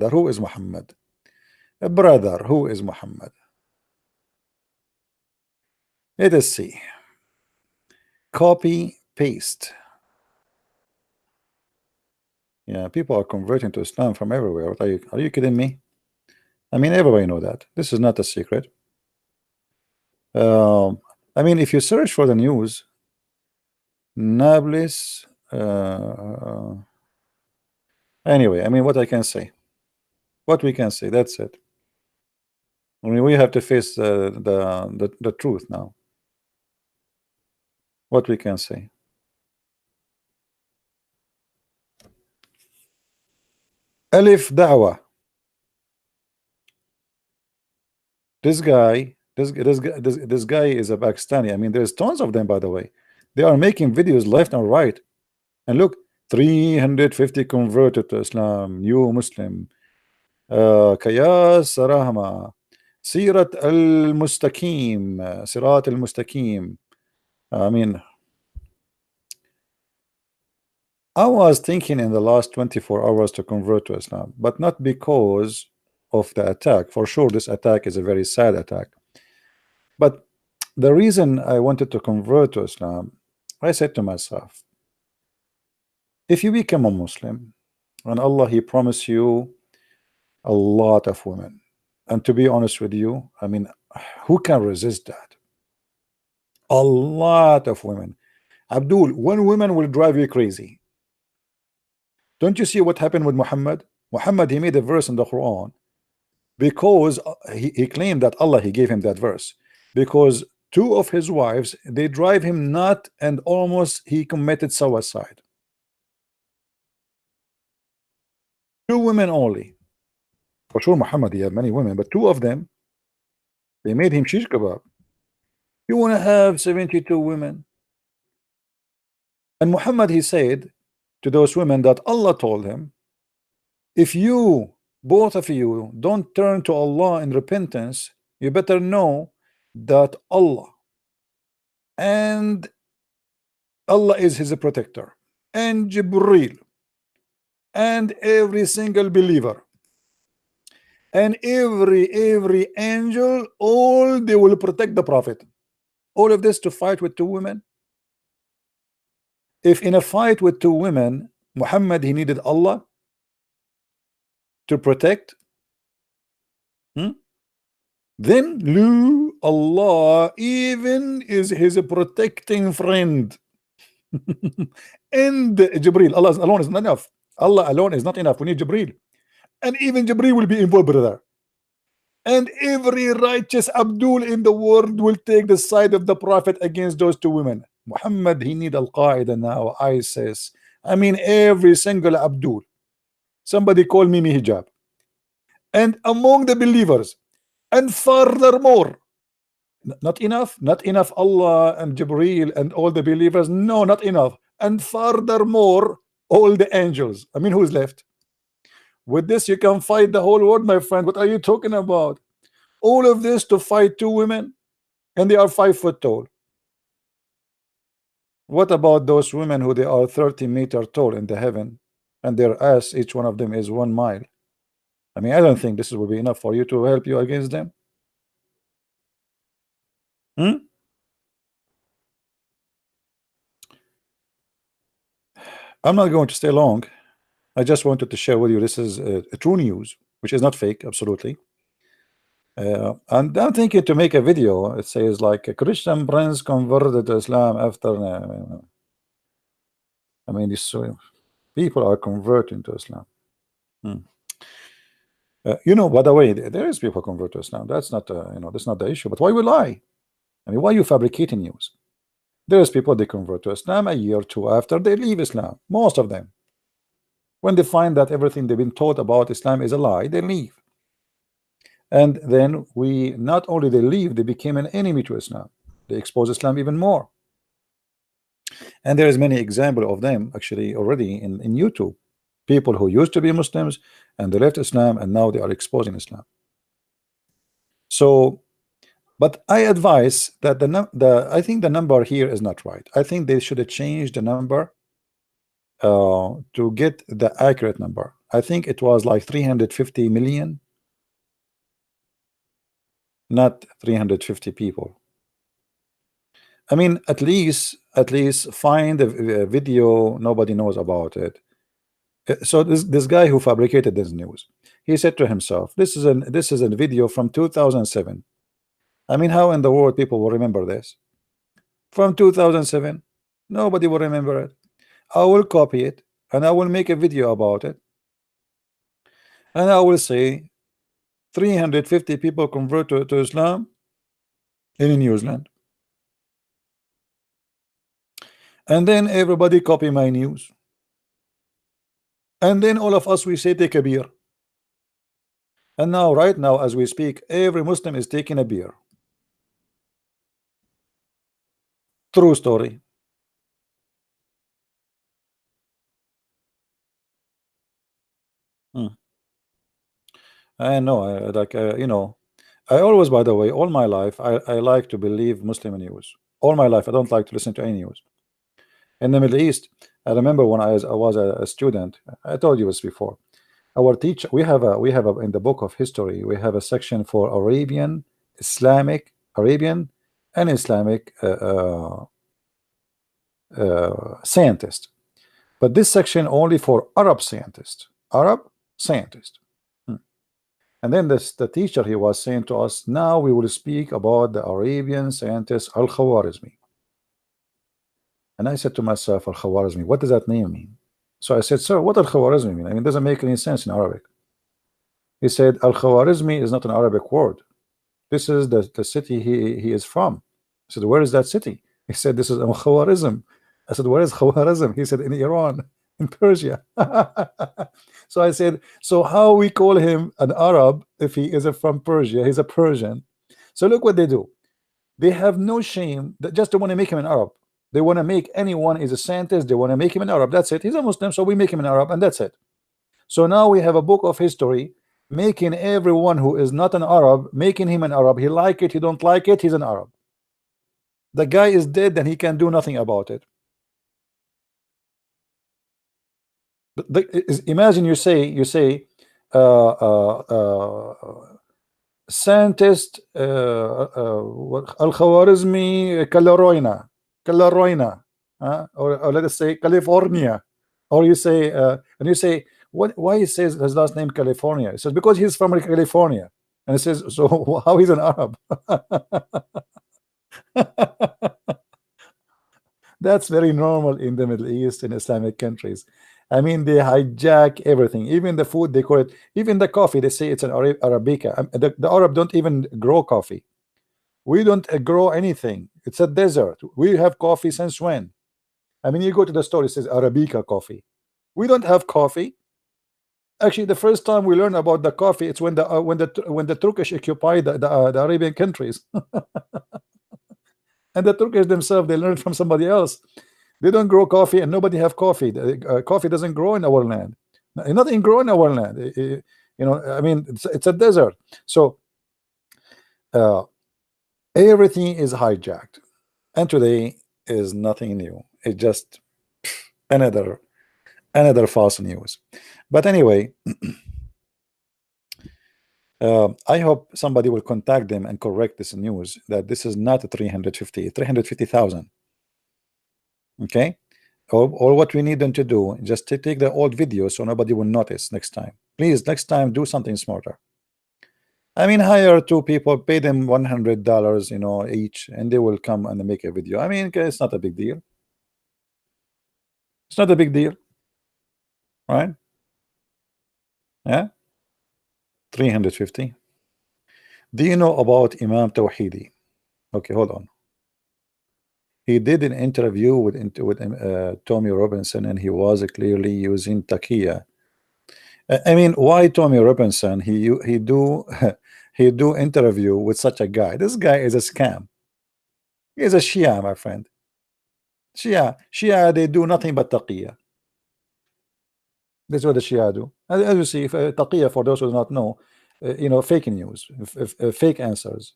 that who is Muhammad? A brother, who is Muhammad? Let us see. Copy, paste. Yeah, people are converting to Islam from everywhere. What are you kidding me? I mean, everybody know that. This is not a secret. I mean, if you search for the news, Nablus. Anyway, I mean, what I can say, what we can say, that's it. I mean, we have to face the truth now. What we can say. Alif Da'wa. This guy is a Pakistani. I mean, there's tons of them, by the way. They are making videos left and right. And look, 350 converted to Islam, new Muslim. Kayas Rahma, Sirat al-Mustaqim, Sirat al-Mustaqim. I mean, I was thinking in the last 24 hours to convert to Islam, but not because of the attack. For sure, this attack is a very sad attack. But the reason I wanted to convert to Islam, I said to myself, if you become a Muslim, and Allah, He promised you a lot of women, and to be honest with you, I mean, who can resist that? A lot of women. Abdul, one woman will drive you crazy. Don't you see what happened with Muhammad? Muhammad, he made a verse in the Quran because he claimed that Allah, He gave him that verse because two of his wives, they drive him nut, and almost he committed suicide. Two women only. For sure, Muhammad, he had many women, but two of them, they made him shish kebab. You want to have 72 women? And Muhammad, he said to those women that Allah told him, if you, both of you, don't turn to Allah in repentance, you better know that Allah is his protector, and Jibreel, and every single believer, and every angel, all they will protect the Prophet. All of this to fight with two women. If in a fight with two women, Muhammad, he needed Allah to protect, then Allah even is his protecting friend. And Jibreel, Allah alone is not enough. Allah alone is not enough. We need Jibreel, and even Jibreel will be involved, brother. And every righteous Abdul in the world will take the side of the Prophet against those two women. Muhammad, he need Al-Qaeda now, ISIS. I mean, every single Abdul. Somebody call Mimi Hijab. And among the believers, and furthermore, not enough Allah and Jibreel and all the believers, no, not enough. And furthermore, all the angels. I mean, who's left? With this, you can fight the whole world, my friend. What are you talking about? All of this to fight two women, and they are 5 foot tall. What about those women who they are 30 meters tall in the heaven, and their ass, each one of them is 1 mile? I mean, I don't think this will be enough for you to help you against them. I'm not going to stay long. I just wanted to share with you, this is a true news, which is not fake, absolutely. And I'm thinking to make a video. It says like a Christian prince converted to Islam after. I mean, these people are converting to Islam. You know, by the way, there is people convert to Islam. That's not, that's not the issue. But why we lie? I mean, why are you fabricating news? There is people, they convert to Islam a year or two after they leave Islam. Most of them, when they find that everything they've been taught about Islam is a lie, they leave. And then not only they leave, they became an enemy to Islam. They expose Islam even more. And there is many examples of them actually already in YouTube. People who used to be Muslims and they left Islam and now they are exposing Islam. So, but I advise that I think the number here is not right. I think they should have changed the number to get the accurate number. I think it was like 350 million, not 350 people. I mean, at least find a video nobody knows about it. So this guy who fabricated this news, he said to himself, this is a video from 2007. I mean, how in the world people will remember this from 2007? Nobody will remember it. I will copy it and I will make a video about it, and I will say 350 people convert to Islam in New Zealand, and then everybody copy my news, and then all of us we say take a beer. And now, right now, as we speak, every Muslim is taking a beer. True story. I know, you know, I always, by the way, all my life, I like to believe Muslim news. All my life, I don't like to listen to any news. In the Middle East, I remember when I was a student, I told you this before. Our teacher, we have in the book of history, we have a section for Arabian, Arabian, and Islamic scientists. But this section only for Arab scientists. And then the teacher, he was saying to us, now we will speak about the Arabian scientist Al-Khwarizmi. And I said to myself, Al-Khwarizmi, what does that name mean? So I said, sir, what Al-Khwarizmi mean? I mean, it doesn't make any sense in Arabic. He said, Al-Khwarizmi is not an Arabic word. This is the city he is from. I said, where is that city? He said, this is Khwarizm. I said, where is Khwarizm? He said, in Iran, in Persia. So I said, so how we call him an Arab if he isn't from Persia? He's a Persian. So look what they do. They have no shame. They just don't want to make him an Arab. They want to make anyone is a scientist. They want to make him an Arab. That's it. He's a Muslim, so we make him an Arab, and that's it. So now we have a book of history making everyone who is not an Arab, making him an Arab. He like it, he don't like it, he's an Arab. The guy is dead and he can do nothing about it. Imagine you say scientist Al-Khwarizmi Calaroina, or let us say California, or you say and you say, what, why he says his last name California? He says because he's from California, and it says, so how he's an Arab? That's very normal in the Middle East and Islamic countries. I mean, they hijack everything, even the food they call it, even the coffee they say it's an Arabica. The Arab don't even grow coffee. We don't grow anything. It's a desert. We have coffee since when? I mean, you go to the store, it says Arabica coffee. We don't have coffee. Actually, the first time we learn about the coffee, it's when the Turkish occupied the Arabian countries. And the Turkish themselves, they learned from somebody else. They don't grow coffee, and nobody have coffee. Coffee doesn't grow in our land. Nothing grow in our land. You know, I mean, it's a desert. So everything is hijacked, and today is nothing new. It's just another false news. But anyway, I hope somebody will contact them and correct this news that this is not 350,000. Okay, or what we need them to do, just to take the old videos so nobody will notice next time. Please, next time do something smarter. I mean, hire 2 people, pay them $100, you know, each, and they will come and make a video. I mean, it's not a big deal. It's not a big deal, right? Yeah, 350. Do you know about Imam Tawhidi? Okay, hold on. He did an interview with Tommy Robinson, and he was clearly using taqiyya. I mean, why Tommy Robinson? He do he do interview with such a guy. This guy is a scam. He is a Shia, my friend. Shia, they do nothing but taqiyya. That's what the Shia do. As you see, taqiyya, for those who do not know, you know, fake news, fake answers.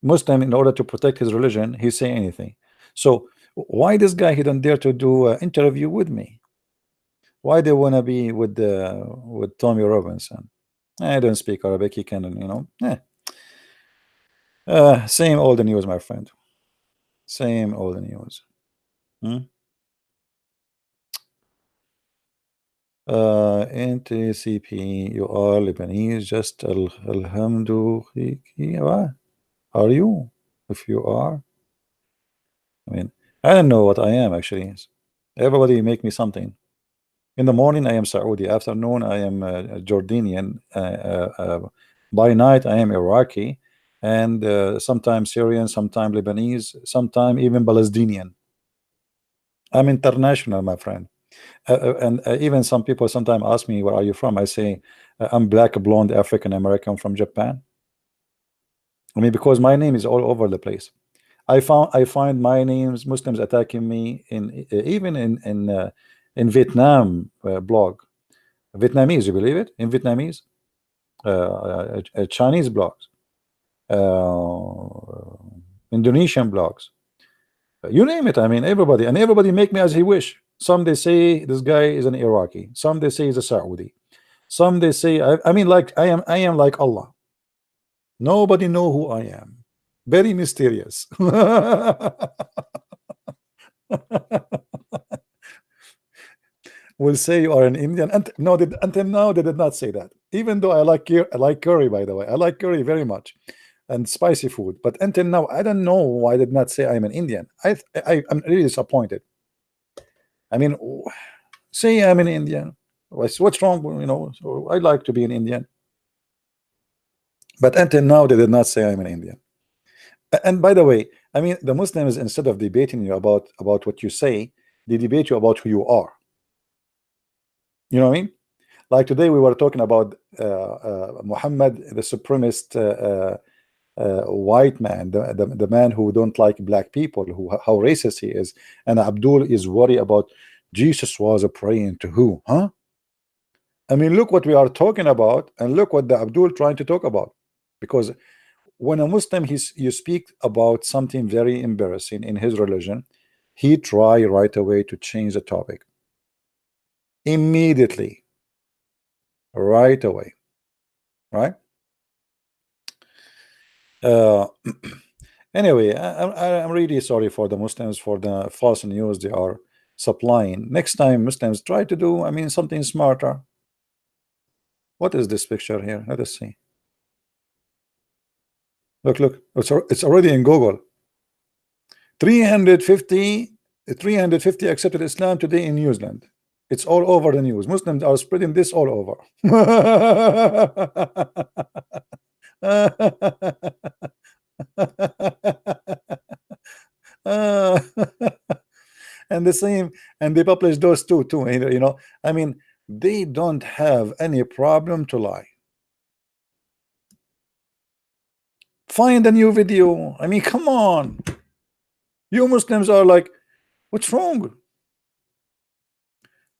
Muslim, in order to protect his religion, he say anything. So why this guy, he don't dare to do an interview with me? Why they wanna be with Tommy Robinson? I don't speak Arabic. He can, same old news, my friend. Same old news. Hmm? NTCP, you are Lebanese, just Alhamdu. What are you? If you are, I mean, I don't know what I am actually. Everybody make me something. In the morning, I am Saudi. Afternoon, I am Jordanian. By night, I am Iraqi, and sometimes Syrian, sometimes Lebanese, sometimes even Palestinian. I'm international, my friend. And even some people sometimes ask me, where are you from? I say, I'm black, blonde, African American from Japan. I mean, because my name is all over the place. I find my names, Muslims attacking me in even in Vietnam blog. Vietnamese, you believe it? In Vietnamese, Chinese blogs, Indonesian blogs, you name it. I mean, everybody make me as he wish. Some they say this guy is an Iraqi. Some they say he's a Saudi. Some they say I mean, like I am like Allah. Nobody know who I am. Very mysterious. Will say you are an Indian. And no, until now they did not say that. Even though I like curry, by the way, I like curry very much, and spicy food. But until now, I don't know why they did not say I'm an Indian. I'm really disappointed. I mean, say I'm an Indian. What's wrong? So I like to be an Indian. But until now, they did not say I'm an Indian. And by the way, I mean the Muslims, instead of debating you about what you say, they debate you about who you are. You know what I mean? Like today, we were talking about Muhammad, the supremacist white man, the man who don't like black people, who how racist he is, and Abdul is worried about Jesus was praying to who? Huh? I mean, look what we are talking about, and look what the Abdul trying to talk about. Because when a Muslim you speak about something very embarrassing in his religion, he try right away to change the topic immediately, right away, right? Uh, anyway, I'm really sorry for the Muslims for the false news they are supplying. Next time, Muslims try to do, I mean, something smarter. What is this picture here? Let us see. Look, it's already in Google. 350 350 accepted Islam today in New Zealand. It's all over the news. Muslims are spreading this all over. And the same, and they publish those too. I mean, they don't have any problem to lie. Find a new video. I mean, come on. You Muslims are like, what's wrong?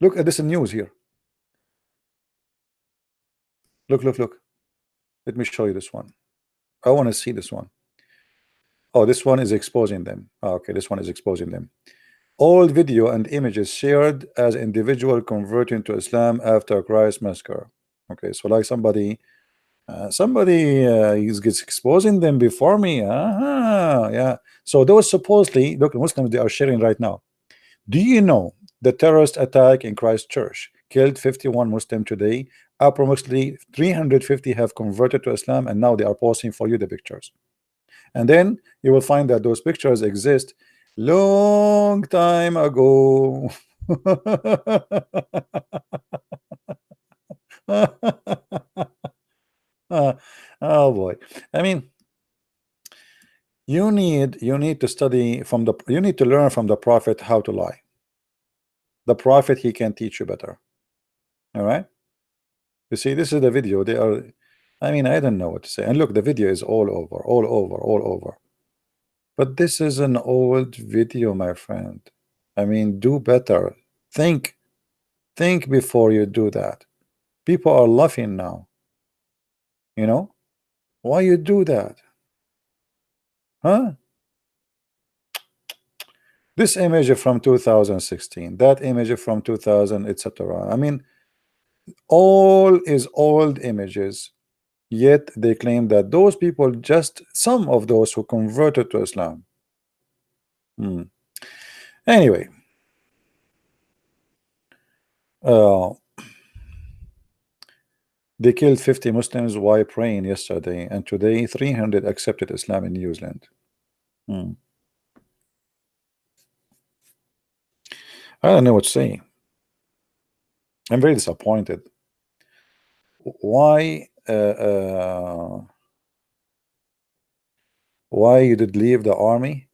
Look at this news here. Look. Let me show you this one. I want to see this one. Oh, this one is exposing them. Oh, okay, this one is exposing them. All video and images shared as individual converting to Islam after Christ massacre. Okay, so like somebody is gets exposing them before me. Yeah. So those supposedly, look, Muslims, they are sharing right now. Do you know the terrorist attack in Christchurch killed 51 Muslims today? Approximately 350 have converted to Islam, and now they are posting for you the pictures. And then you will find that those pictures exist long time ago. Oh boy. I mean, you need to study from you need to learn from the prophet how to lie. The prophet, he can teach you better. All right. You see, this is the video. They are, I mean, I don't know what to say. And look, the video is all over. But this is an old video, my friend. I mean, do better. Think before you do that. People are laughing now. Why you do that? Huh? This image from 2016, that image from 2000, etc. I mean, all is old images, yet they claim that those people, just some of those who converted to Islam. Anyway, uh, they killed 50 Muslims while praying yesterday, and today 300 accepted Islam in New Zealand. I don't know what to say. I'm very disappointed. Why you did leave the army?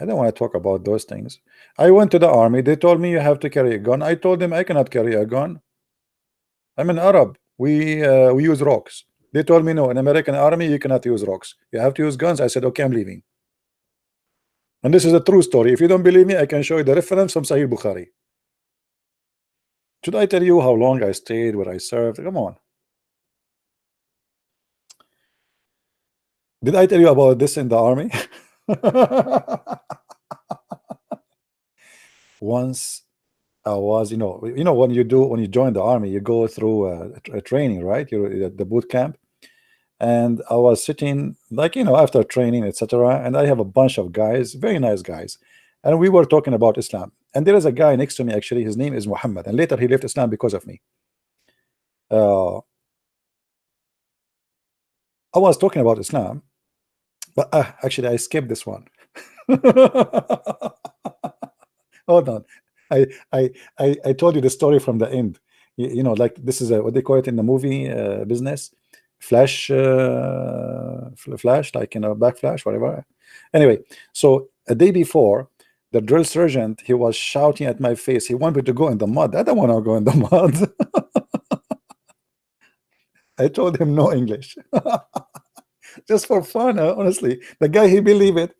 I don't want to talk about those things. I went to the army. They told me you have to carry a gun. I told them I cannot carry a gun. I'm an Arab. We use rocks. They told me no, in American army you cannot use rocks. You have to use guns. I said okay, I'm leaving. And this is a true story. If you don't believe me, I can show you the reference from Sahih Bukhari. Should I tell you how long I stayed, where I served? Come on. Did I tell you about this in the army? Once I was, you know, when you join the army, you go through a training, right? You're at the boot camp, and I was sitting, like, after training, etc. And I have a bunch of guys, very nice guys, and we were talking about Islam. And there is a guy next to me, actually, his name is Muhammad, and later he left Islam because of me. I was talking about Islam, but actually I skipped this one. Hold on. I told you the story from the end. Like, this is what they call it in the movie business, flash, like, backflash, whatever. Anyway, so a day before, the drill sergeant, he was shouting at my face. He wanted to go in the mud. I don't want to go in the mud. I told him no English. Just for fun, honestly. The guy, he believed it.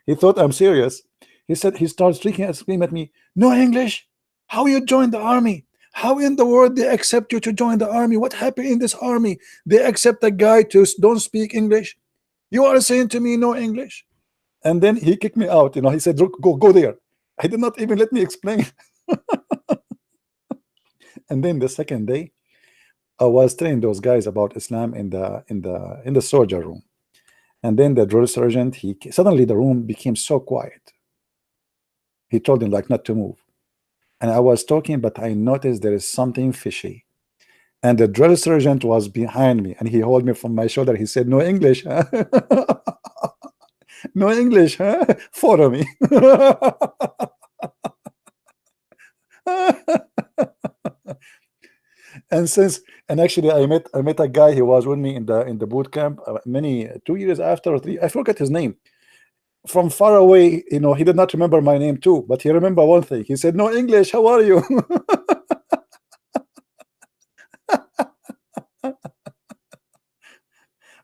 He thought I'm serious. He said, he started screaming at me, no English? How you joined the army? How in the world they accept you to join the army? What happened in this army? They accept a guy to don't speak English? You are saying to me no English? And then he kicked me out. He said, go there. I did not even let me explain. And then the second day, I was telling those guys about Islam in the soldier room. And then the drill sergeant, suddenly the room became so quiet. He told him, like, not to move. And I was talking, but I noticed there is something fishy. And the drill sergeant was behind me, and he held me from my shoulder. He said, no English, huh? No English, huh? Follow me. And actually I met a guy. He was with me in the boot camp 2 years after, or 3, I forgot his name. From far away, he did not remember my name too, but he remember one thing. He said, no English, how are you?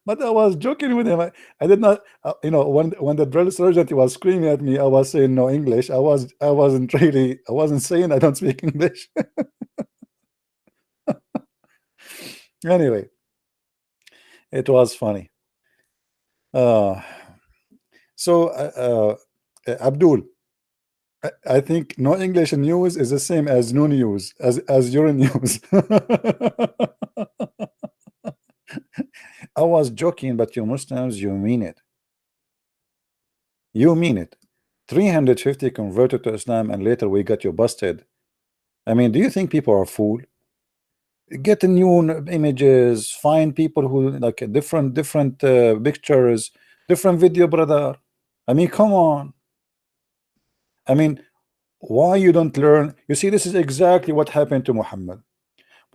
But I was joking with him. I did not, when the drill sergeant was screaming at me, I was saying no English. I wasn't saying I don't speak English. Anyway, it was funny. So Abdul, I think no English news is the same as no news, as your news. I was joking, but you Muslims, you mean it. You mean it. 350 converted to Islam, and later we got you busted. I mean, do you think people are fool? Get new images, find people who like different pictures, different video, brother. I mean, come on. I mean, why you don't learn? You see, this is exactly what happened to Muhammad.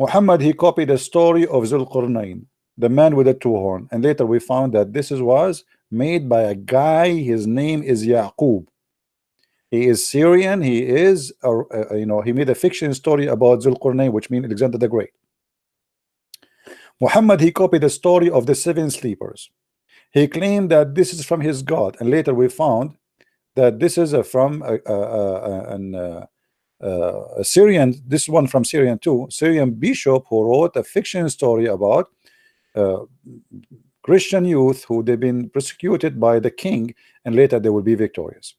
Muhammad, he copied the story of Zulqarnain, the man with the two horns, and later we found that this was made by a guy. His name is Yaqub. He is Syrian. He is he made a fiction story about Zulqarnain, which means Alexander the Great. Muhammad, he copied the story of the 7 sleepers. He claimed that this is from his God, and later we found that this is from a Syrian, this one from Syrian too, Syrian bishop, who wrote a fiction story about Christian youth who they've been persecuted by the king, and later they will be victorious.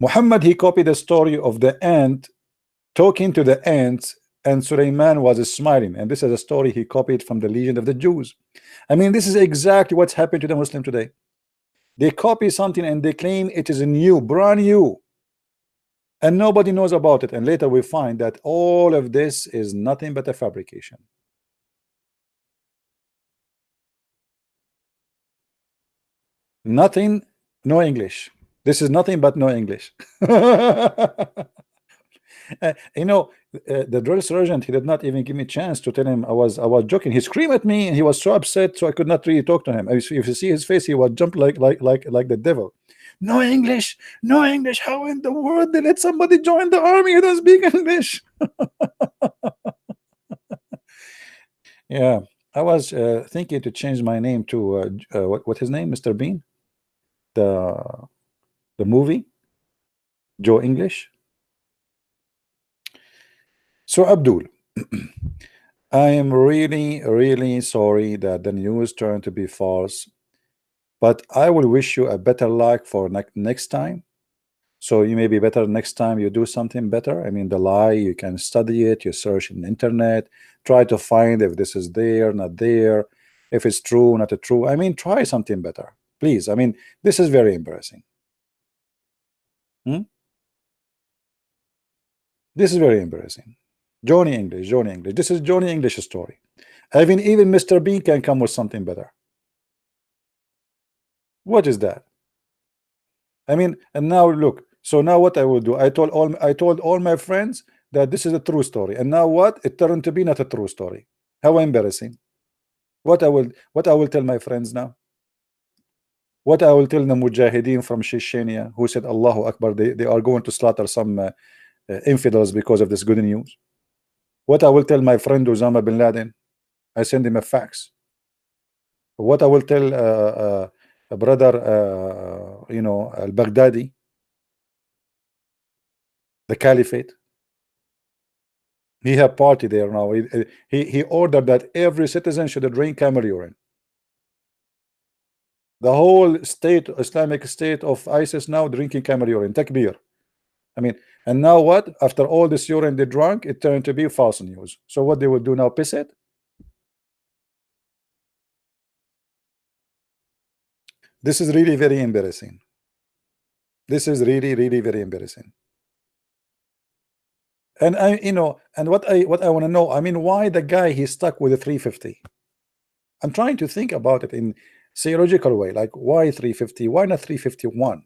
Muhammad, he copied the story of the ant talking to the ants, and Suleiman was smiling, and this is a story he copied from the Legend of the Jews. I mean, this is exactly what's happened to the Muslim today. They copy something and they claim it is new, brand new, and nobody knows about it, and later we find that all of this is nothing but a fabrication. Nothing, no English. This is nothing but no English. You know, the drill sergeant, he did not even give me a chance to tell him I was joking. He screamed at me and he was so upset, so I could not really talk to him. If you see his face, he would jump like the devil. No English, no English. How in the world they let somebody join the army who doesn't speak English? Yeah, I was thinking to change my name to what his name, Mr. Bean, the movie, Joe English. So Abdul, I am really sorry that the news turned to be false, but I will wish you a better luck for next time. So you may be better next time you do something better. I mean, the lie, you can study it, you search in the internet, try to find if this is there, not there, if it's true, not true. I mean, try something better, please. I mean, this is very embarrassing. This is very embarrassing. Johnny English, Johnny English. This is Johnny English story. Even Mr. Bean can come with something better. What is that? I mean, and now look. So now what I will do? I told all my friends that this is a true story, and now what? It turned to be not a true story. How embarrassing! What I will tell my friends now? What I will tell the Mujahideen from Chechnya who said Allahu Akbar? They are going to slaughter some infidels because of this good news. What I will tell my friend Osama bin Laden? I send him a fax. What I will tell a brother, you know, al-Baghdadi, the Caliphate. He had party there now. He ordered that every citizen should drink camel urine. The whole state, Islamic State of ISIS now drinking camel urine, takbir. I mean, and now what? After all this urine they drank, it turned to be false news. So what they will do now? Piss it? This is really very embarrassing. This is really very embarrassing. And you know, and what I want to know, I mean, why the guy he's stuck with a 350? I'm trying to think about it in theological way, like why 350? Why not 351?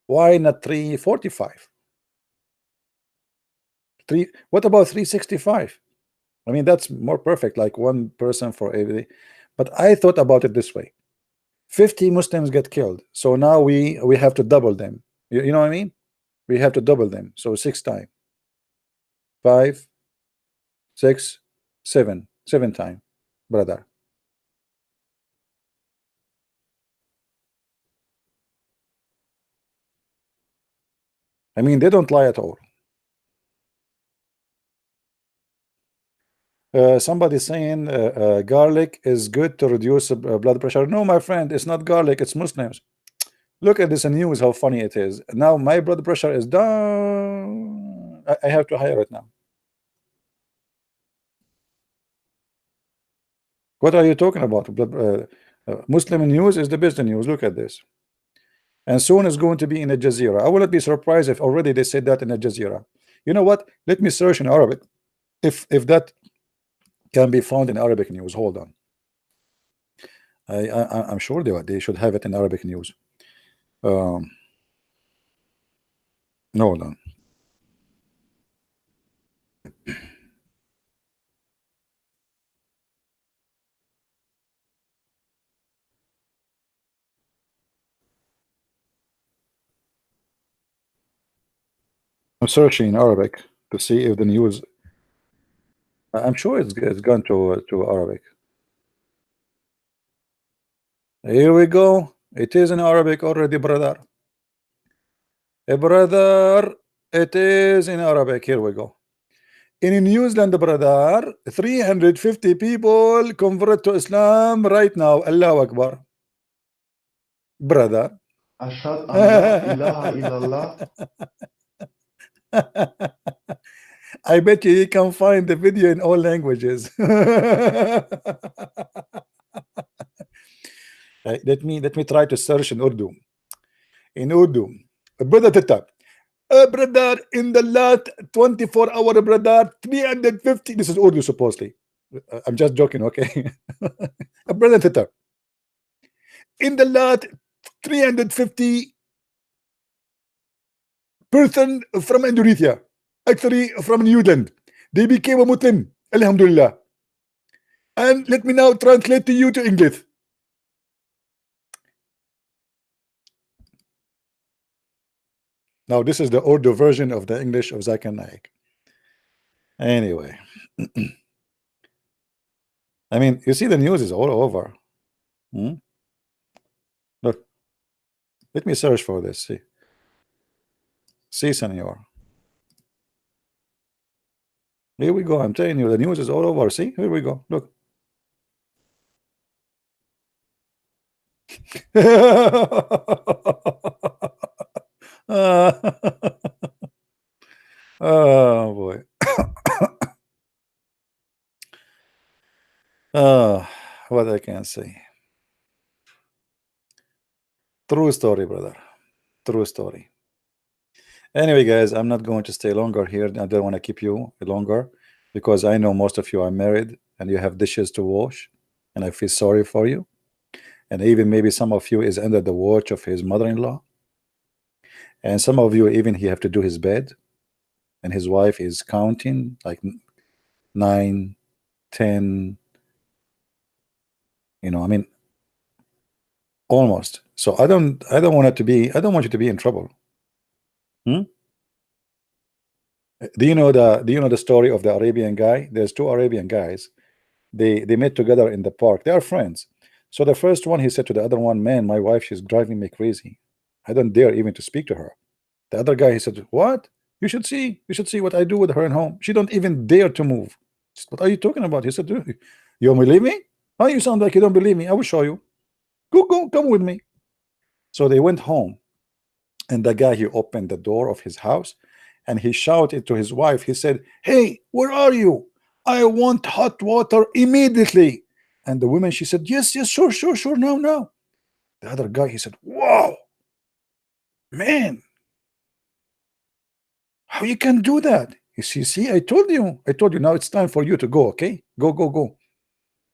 Why not 345? What about 365? I mean, that's more perfect, like one person for every. But I thought about it this way: 50 Muslims get killed, so now we have to double them. You know what I mean? We have to double them, so 6 times. 5, 6, 7 times, brother. I mean, they don't lie at all. Somebody saying garlic is good to reduce blood pressure. No, my friend, it's not garlic, it's Muslims. Look at this news, how funny it is. Now my blood pressure is down. I have to hire it now. What are you talking about? Muslim news is the best news. Look at this. And soon it's going to be in Al Jazeera. I will not be surprised if already they said that in Al Jazeera. You know what? Let me search in Arabic. If that can be found in Arabic news. Hold on. I'm sure they should have it in Arabic news. No, hold on. I'm searching in Arabic to see if the news. I'm sure it's gone to Arabic. Here we go. It is in Arabic already, brother. Brother, it is in Arabic. Here we go. In New Zealand, brother, 350 people convert to Islam right now. Allahu Akbar. Brother. Ashhadu an la ilaha illallah. I bet you can find the video in all languages. Let me try to search in Urdu. In Urdu, brother Tita, brother, in the last 24 hour, brother, 350. This is Urdu supposedly. I'm just joking, okay? Brother Tita, in the last 350 person from Indonesia, actually from New Zealand, they became a Muslim. Alhamdulillah. And let me now translate to you to English. Now, this is the Urdu version of the English of Zakir Naik. Anyway, I mean, you see, the news is all over. Look, let me search for this. See, senor. Here we go. I'm telling you, the news is all over. See, here we go. Look. Oh boy. What I can say. True story, brother. True story. Anyway, guys, I'm not going to stay longer here. I don't want to keep you longer because I know most of you are married and you have dishes to wash, and I feel sorry for you. And even maybe some of you is under the watch of his mother-in-law, and some of you even he have to do his bed, and his wife is counting like 9, 10. You know, I mean, almost. So I don't want it to be. I don't want you to be in trouble. Do you know the story of the Arabian guy? There's two Arabian guys. They met together in the park. They are friends. So the first one, he said to the other one, "Man, my wife, she's driving me crazy. I don't dare even to speak to her." The other guy, he said, "What? You should see. You should see what I do with her at home. She don't even dare to move." Said, "What are you talking about?" He said, "You don't believe me? Oh, you sound like you don't believe me. I will show you. Go, come with me." So they went home, and the guy, he opened the door of his house, and he shouted to his wife. He said, "Hey, where are you? I want hot water immediately." And the woman, she said, "Yes, yes, sure, now." The other guy, he said, "Wow, man, how you can do that?" You see, I told you. Now it's time for you to go. Okay, go.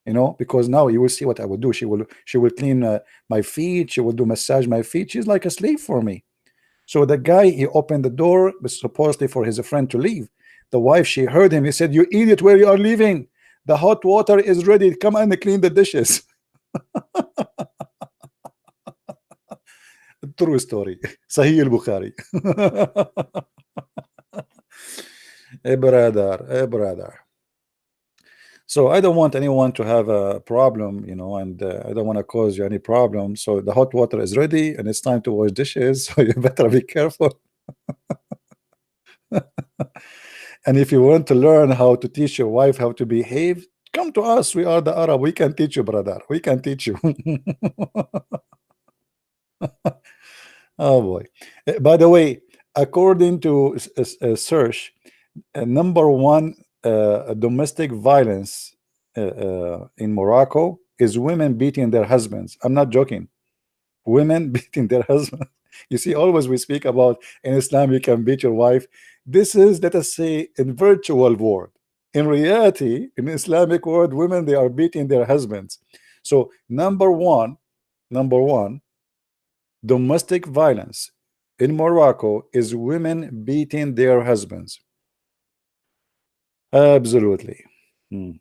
You know, because now you will see what I will do. She will clean my feet. She will do massage my feet. She's like a slave for me. So the guy, he opened the door supposedly for his friend to leave. The wife, she heard him. He said, "You idiot, where you are leaving? The hot water is ready. Come and clean the dishes." True story. Sahih al-Bukhari. brother. So I don't want anyone to have a problem, you know, and I don't want to cause you any problem. So the hot water is ready and it's time to wash dishes. So you better be careful. And if you want to learn how to teach your wife how to behave, come to us. We are the Arab. We can teach you, brother. We can teach you. Oh boy. By the way, according to search, number one domestic violence in Morocco is women beating their husbands. I'm not joking. Women beating their husbands. You see, always we speak about in Islam you can beat your wife. This is, let us say, in virtual world. In reality, in Islamic world, women, they are beating their husbands. So number one, domestic violence in Morocco is women beating their husbands. Absolutely. And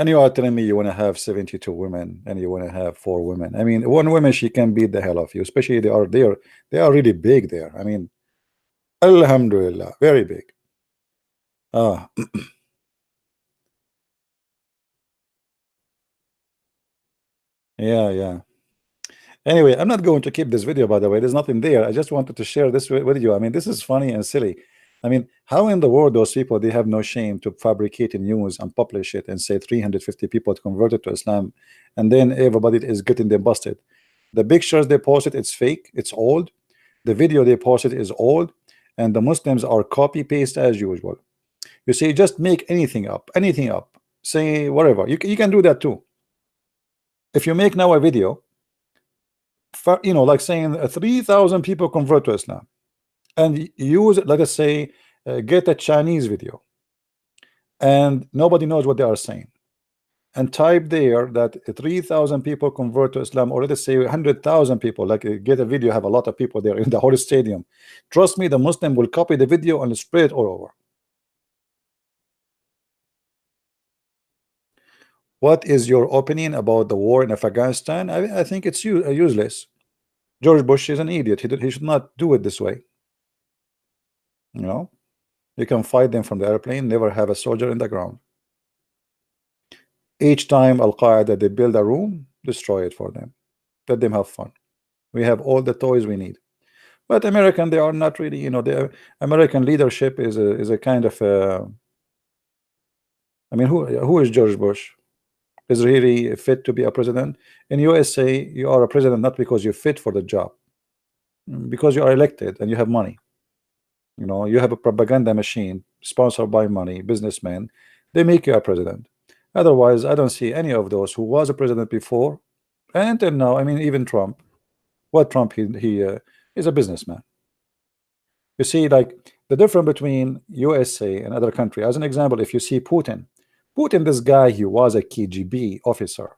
you are telling me you want to have 72 women and you want to have 4 women. I mean, one woman, she can beat the hell of you, especially they are there. They are really big there. I mean, Alhamdulillah, very big. Yeah. Anyway, I'm not going to keep this video, by the way. There's nothing there. I just wanted to share this with you. I mean, this is funny and silly. I mean, how in the world those people, they have no shame to fabricate news and publish it and say 350 people converted to Islam, and then everybody is getting them busted. The pictures they posted, it's fake, it's old. The video they posted is old, and the Muslims are copy paste as usual. You see, just make anything up, say whatever. You can do that too. If you make now a video, for, you know, like saying 3,000 people convert to Islam, and use, let us say, get a Chinese video, and nobody knows what they are saying, and type there that 3,000 people convert to Islam, or let us say 100,000 people, like get a video, have a lot of people there in the whole stadium. Trust me, the Muslim will copy the video and spread it all over. What is your opinion about the war in Afghanistan? I think it's useless. George Bush is an idiot. He should not do it this way. You know, you can fight them from the airplane, never have a soldier in the ground. Each time Al-Qaeda they build a room, destroy it for them. Let them have fun. We have all the toys we need. But American, they are not really, you know, the American leadership is a kind of I mean, who is George Bush? Is he really fit to be a president? In USA, you are a president not because you're fit for the job, because you are elected and you have money. You know, you have a propaganda machine sponsored by money, businessmen. They make you a president. Otherwise, I don't see any of those who was a president before and until now. I mean, even Trump. What Trump? He is a businessman. You see, like the difference between USA and other country. As an example, if you see Putin, this guy, he was a KGB officer.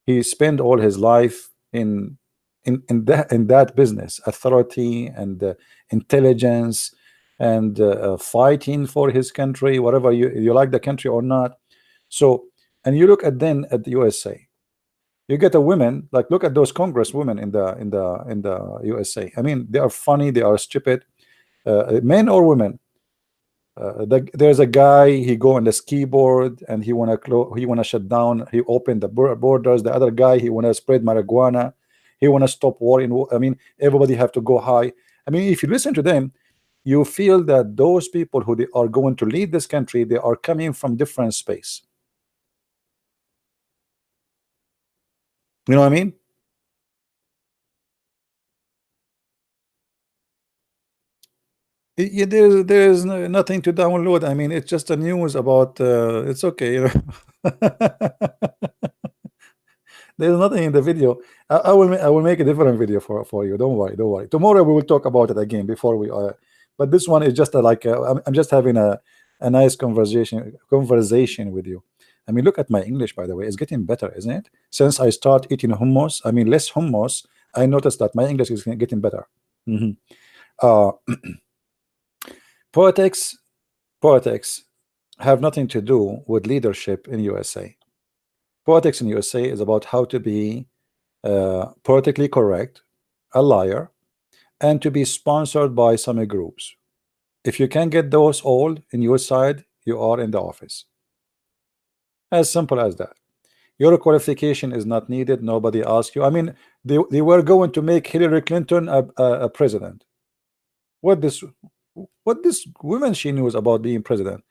He spent all his life in that business, authority and intelligence and fighting for his country, whatever you like the country or not. So, and you look at then at the USA, you get a women, like look at those congresswomen in the USA. I mean, they are funny, they are stupid, men or women. There's a guy, he go on the ski board and he wanna shut down, he opened the borders. The other guy, he wanna spread marijuana, he wanna stop war in. I mean, everybody have to go high. I mean, if you listen to them, you feel that those people who they are going to lead this country, they are coming from different space. You know what I mean? There's nothing to download. I mean, it's just a news about it's okay, you know. There's nothing in the video. I will make a different video for you. Don't worry. Tomorrow we will talk about it again before we but this one is just like I'm just having a nice conversation with you. I mean, look at my English, by the way. It's getting better, isn't it? Since I start eating hummus, I mean less hummus, I noticed that my English is getting better. Politics have nothing to do with leadership in USA. Politics in USA is about how to be politically correct, a liar, and to be sponsored by some groups. If you can get those all in your side, you are in the office. As simple as that. Your qualification is not needed. Nobody asked you. I mean, they were going to make Hillary Clinton a president. What this woman she knows about being president?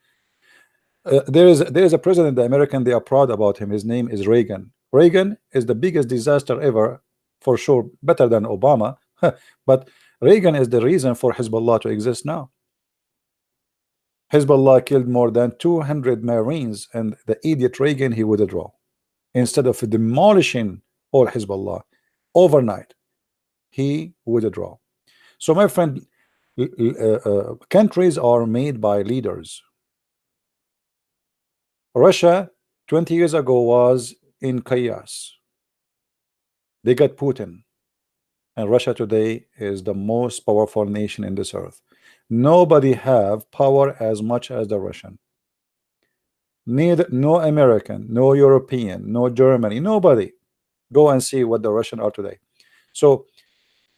There is a president, the American, they are proud about him. His name is Reagan. Reagan is the biggest disaster ever, for sure, better than Obama. But Reagan is the reason for Hezbollah to exist now. Hezbollah killed more than 200 Marines, and the idiot Reagan, he withdraw. Instead of demolishing all Hezbollah overnight, he withdraw. So my friend, countries are made by leaders. Russia 20 years ago was in chaos. They got Putin, and Russia today is the most powerful nation in this earth. Nobody have power as much as the Russian. No American, no European, no Germany, nobody. Go and see what the Russian are today. So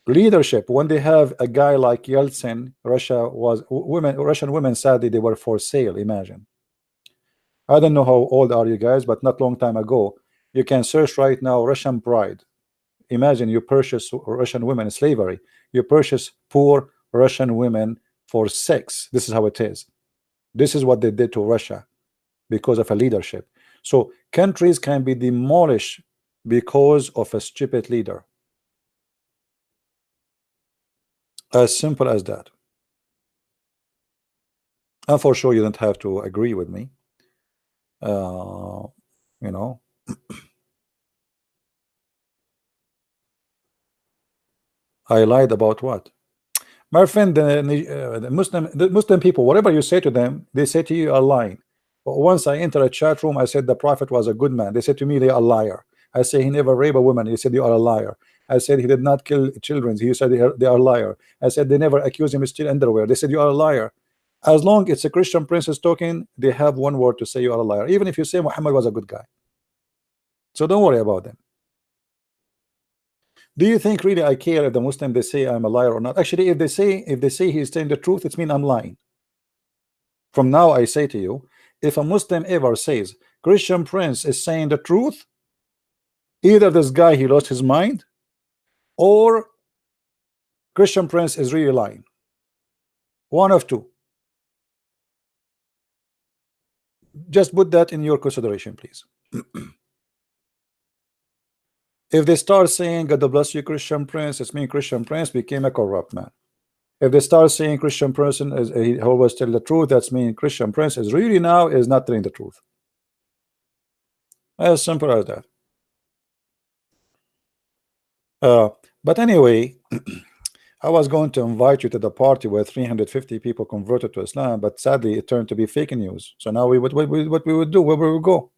leadership, when they have a guy like Yeltsin, Russian women, sadly, they were for sale. Imagine. I don't know how old are you guys, but not long time ago, you can search right now Russian bride. Imagine you purchase Russian women in slavery. You purchase poor Russian women for sex. This is how it is. This is what they did to Russia because of a leadership. So countries can be demolished because of a stupid leader. As simple as that. And for sure, you don't have to agree with me. You know, I lied about what? My friend, the Muslim people, whatever you say to them, they say to you, you are lying. But once I enter a chat room, I said the Prophet was a good man. They said to me, they are a liar. I say he never raped a woman. He said you are a liar. I said he did not kill children. He said they are a liar. I said they never accused him of stealing underwear. They said you are a liar. As long as it's a Christian princess talking, they have one word to say you are a liar. Even if you say Muhammad was a good guy. So don't worry about them. Do you think really I care if the Muslim they say I'm a liar or not? Actually, if they say he's telling the truth, it means I'm lying. From now I say to you, if a Muslim ever says Christian Prince is saying the truth, either this guy he lost his mind, or Christian Prince is really lying. One of two. Just put that in your consideration, please. If they start saying God bless you Christian Prince, it's mean Christian Prince became a corrupt man. If they start saying Christian person is he always tell the truth, that's mean Christian Prince is really now is not telling the truth. As simple as that. But anyway, I was going to invite you to the party where 350 people converted to Islam, but sadly it turned to be fake news. So now what we would do, where we would go?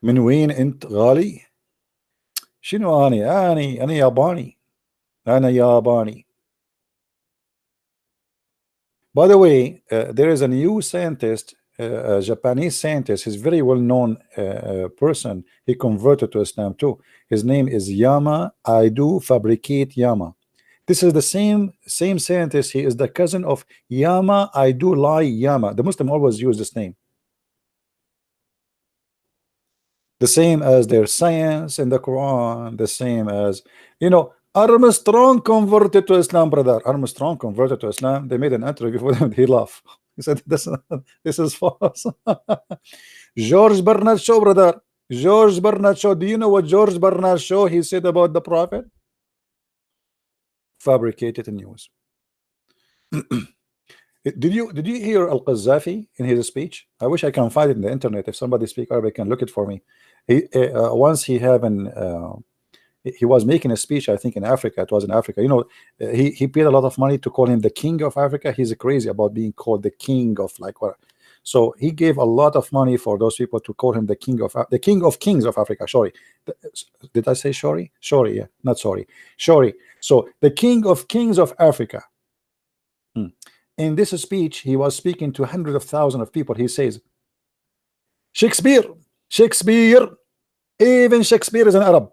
من وين انت غالي؟ شنو أنا ياباني. أنا ياباني. By the way, there is a new scientist, a Japanese scientist. He's very well known person. He converted to Islam too. His name is Yama. I do fabricate Yama. This is the same scientist. He is the cousin of Yama. I do lie Yama. The Muslim always use this name. The same as their science in the Quran. The same as, you know, Armstrong converted to Islam, brother. Armstrong converted to Islam. They made an interview with him. He laughed. He said, this is false. George Bernard Shaw, brother. George Bernard Shaw. Do you know what George Bernard Shaw he said about the Prophet? Fabricated news. Did you hear Al-Qaddafi in his speech? I wish I can find it in the internet. If somebody speak Arabic can look it for me. He once he was making a speech, I think in Africa. It was in Africa. You know, he paid a lot of money to call him the king of Africa. He's crazy about being called the king of like what. So he gave a lot of money for those people to call him the king of kings of Africa. Sorry, did I say sorry? Sorry, yeah, not sorry. Sorry. So the king of kings of Africa. In this speech, he was speaking to hundreds of thousands of people. He says, Shakespeare, even Shakespeare is an Arab.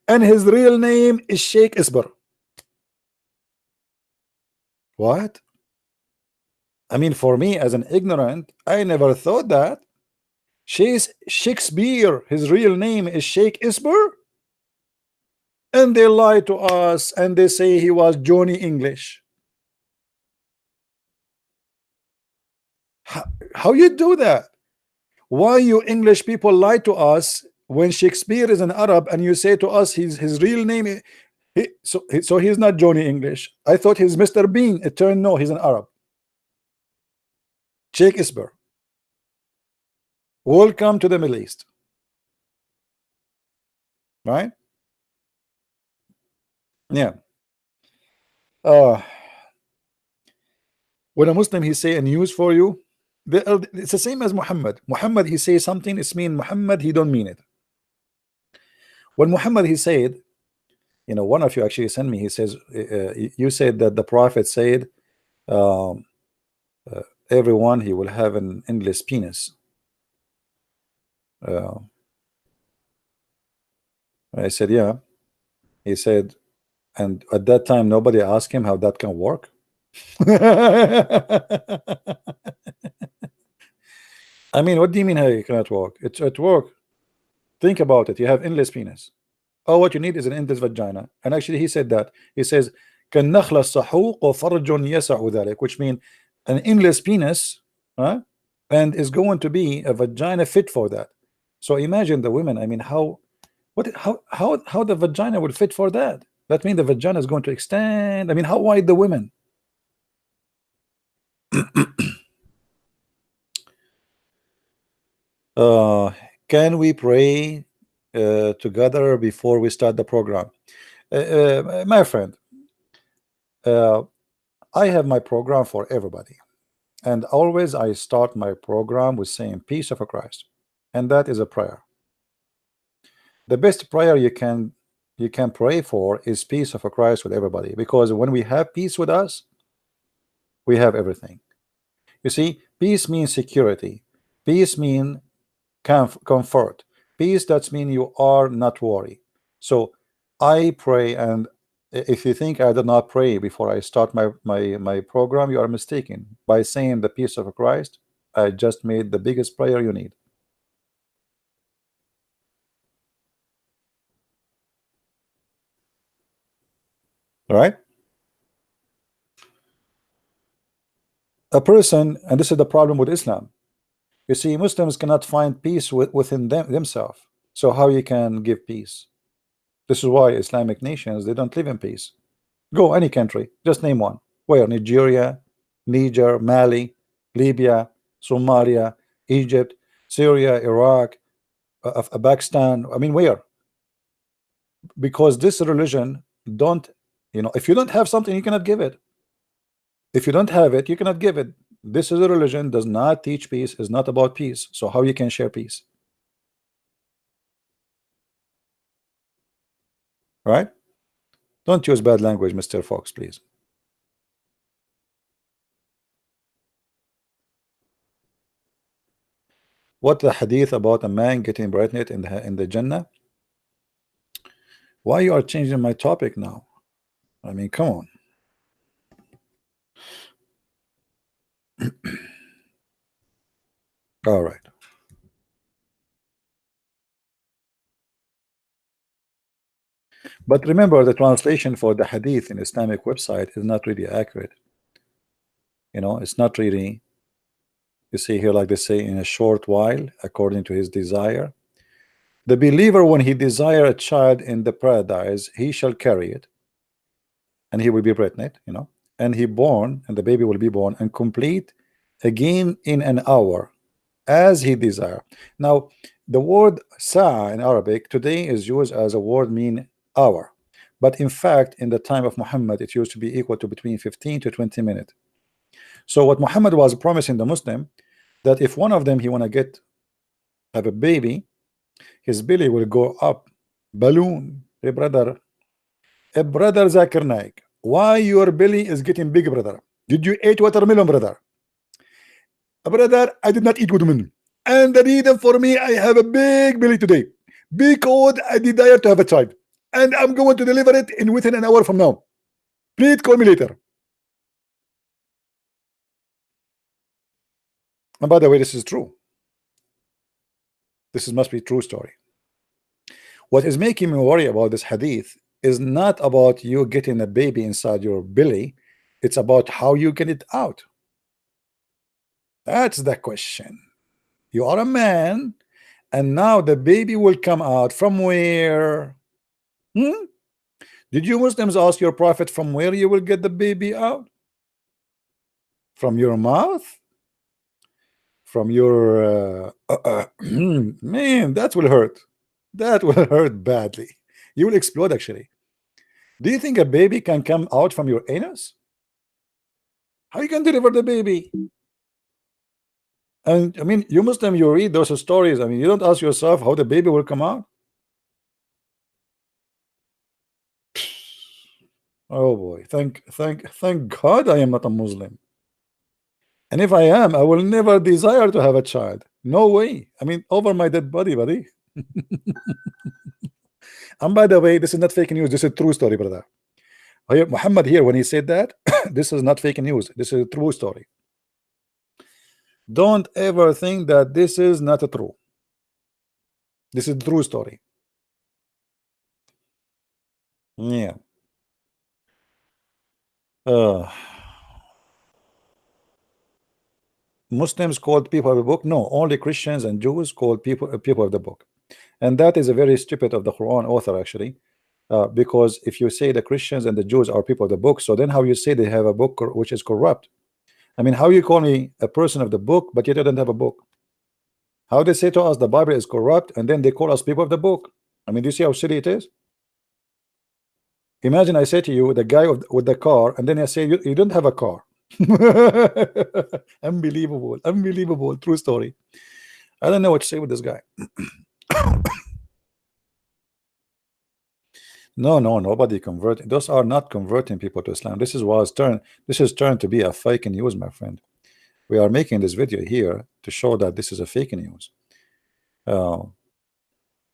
And his real name is Sheikh Isber. What? I mean, for me as an ignorant, I never thought that. Shakespeare, his real name is Sheikh Isber. And they lie to us and they say he was Johnny English. How you do that? Why you English people lie to us when Shakespeare is an Arab and you say to us his real name so he's not Johnny English. I thought he's Mr. Bean. It turned no, he's an Arab. Sheikh Isber. Welcome to the Middle East. Right? Yeah. When a Muslim he say a news for you, it's the same as Muhammad. Muhammad he say something, it's mean Muhammad he don't mean it. When Muhammad he said, you know, one of you actually sent me, he says you said that the Prophet said everyone he will have an endless penis. I said yeah. He said, and at that time nobody asked him how that can work. I mean, what do you mean how you cannot walk? It's at work. Think about it. You have endless penis. Oh, what you need is an endless vagina. And actually he said that. He says which means an endless penis, and is going to be a vagina fit for that. So imagine the women. I mean, how What? How the vagina would fit for that? That means the vagina is going to extend. I mean, how wide the women? Uh, can we pray together before we start the program? My friend, uh, I have my program for everybody, and always I start my program with saying peace of Christ, and that is a prayer. The best prayer you can pray for is peace of Christ with everybody, because when we have peace with us, we have everything. You see, peace means security. Peace means comfort. Peace, that means you are not worried. So I pray, and if you think I did not pray before I start my program, you are mistaken. By saying the peace of Christ, I just made the biggest prayer you need. All right? A person, and this is the problem with Islam. You see, Muslims cannot find peace within themselves. So how you can give peace? This is why Islamic nations, they don't live in peace. Go any country, just name one. Where? Nigeria, Niger, Mali, Libya, Somalia, Egypt, Syria, Iraq, Pakistan. I mean, where? Because this religion don't, if you don't have something, you cannot give it. If you don't have it, you cannot give it. This is a religion, does not teach peace, is not about peace. So how you can share peace? Right? Don't use bad language, Mr. Fox, please. What the hadith about a man getting pregnant in the Jannah? Why you are changing my topic now? I mean, come on. All right. But remember, the translation for the hadith in Islamic website is not really accurate. It's not really. You see here, like they say, in a short while, according to his desire. The believer, when he desire a child in the paradise, he shall carry it, and he will be pregnant, and he born, and the baby will be born and complete again in an hour, as he desire. Now, the word sa in Arabic today is used as a word mean hour, but in fact, in the time of Muhammad, it used to be equal to between 15 to 20 minutes. So what Muhammad was promising the Muslim, that if one of them he want to have a baby, his belly will go up, balloon. Hey brother, Zakir Naik, why your belly is getting big, brother? Did you eat watermelon, brother? Brother, I did not eat watermelon. And the reason for me, I have a big belly today because I desire to have a child, and I'm going to deliver it in within an hour from now. Please call me later. And by the way, this is true. This must be true story. What is making me worry about this hadith is not about you getting a baby inside your belly. It's about how you get it out. That's the question. You are a man, and now the baby will come out from where? Did you Muslims ask your prophet from where you will get the baby out? From your mouth? From your man, that will hurt. That will hurt badly. You will explode, actually. Do you think a baby can come out from your anus? How you can deliver the baby? And I mean, you Muslim, you read those stories. I mean, you don't ask yourself how the baby will come out. Oh boy, thank God I am not a Muslim. And if I am, I will never desire to have a child. No way. I mean, over my dead body, buddy. And by the way, this is not fake news. This is a true story, brother. Muhammad here, when he said that, this is not fake news. This is a true story. Don't ever think that this is not a true. This is a true story. Yeah. Muslims called people of the book? No, only Christians and Jews called people of the book. And that is a very stupid of the Quran author, actually. Because if you say the Christians and the Jews are people of the book, so then how you say they have a book which is corrupt? I mean, how you call me a person of the book, but you don't have a book? How they say to us the Bible is corrupt, and then they call us people of the book? I mean, do you see how silly it is? Imagine I say to you, the guy with the car, and then I say you don't have a car. Unbelievable, unbelievable, true story. I don't know what to say with this guy. No, nobody converting. Those are not converting people to Islam. This is turned to be a fake news, my friend. We are making this video here to show that this is a fake news.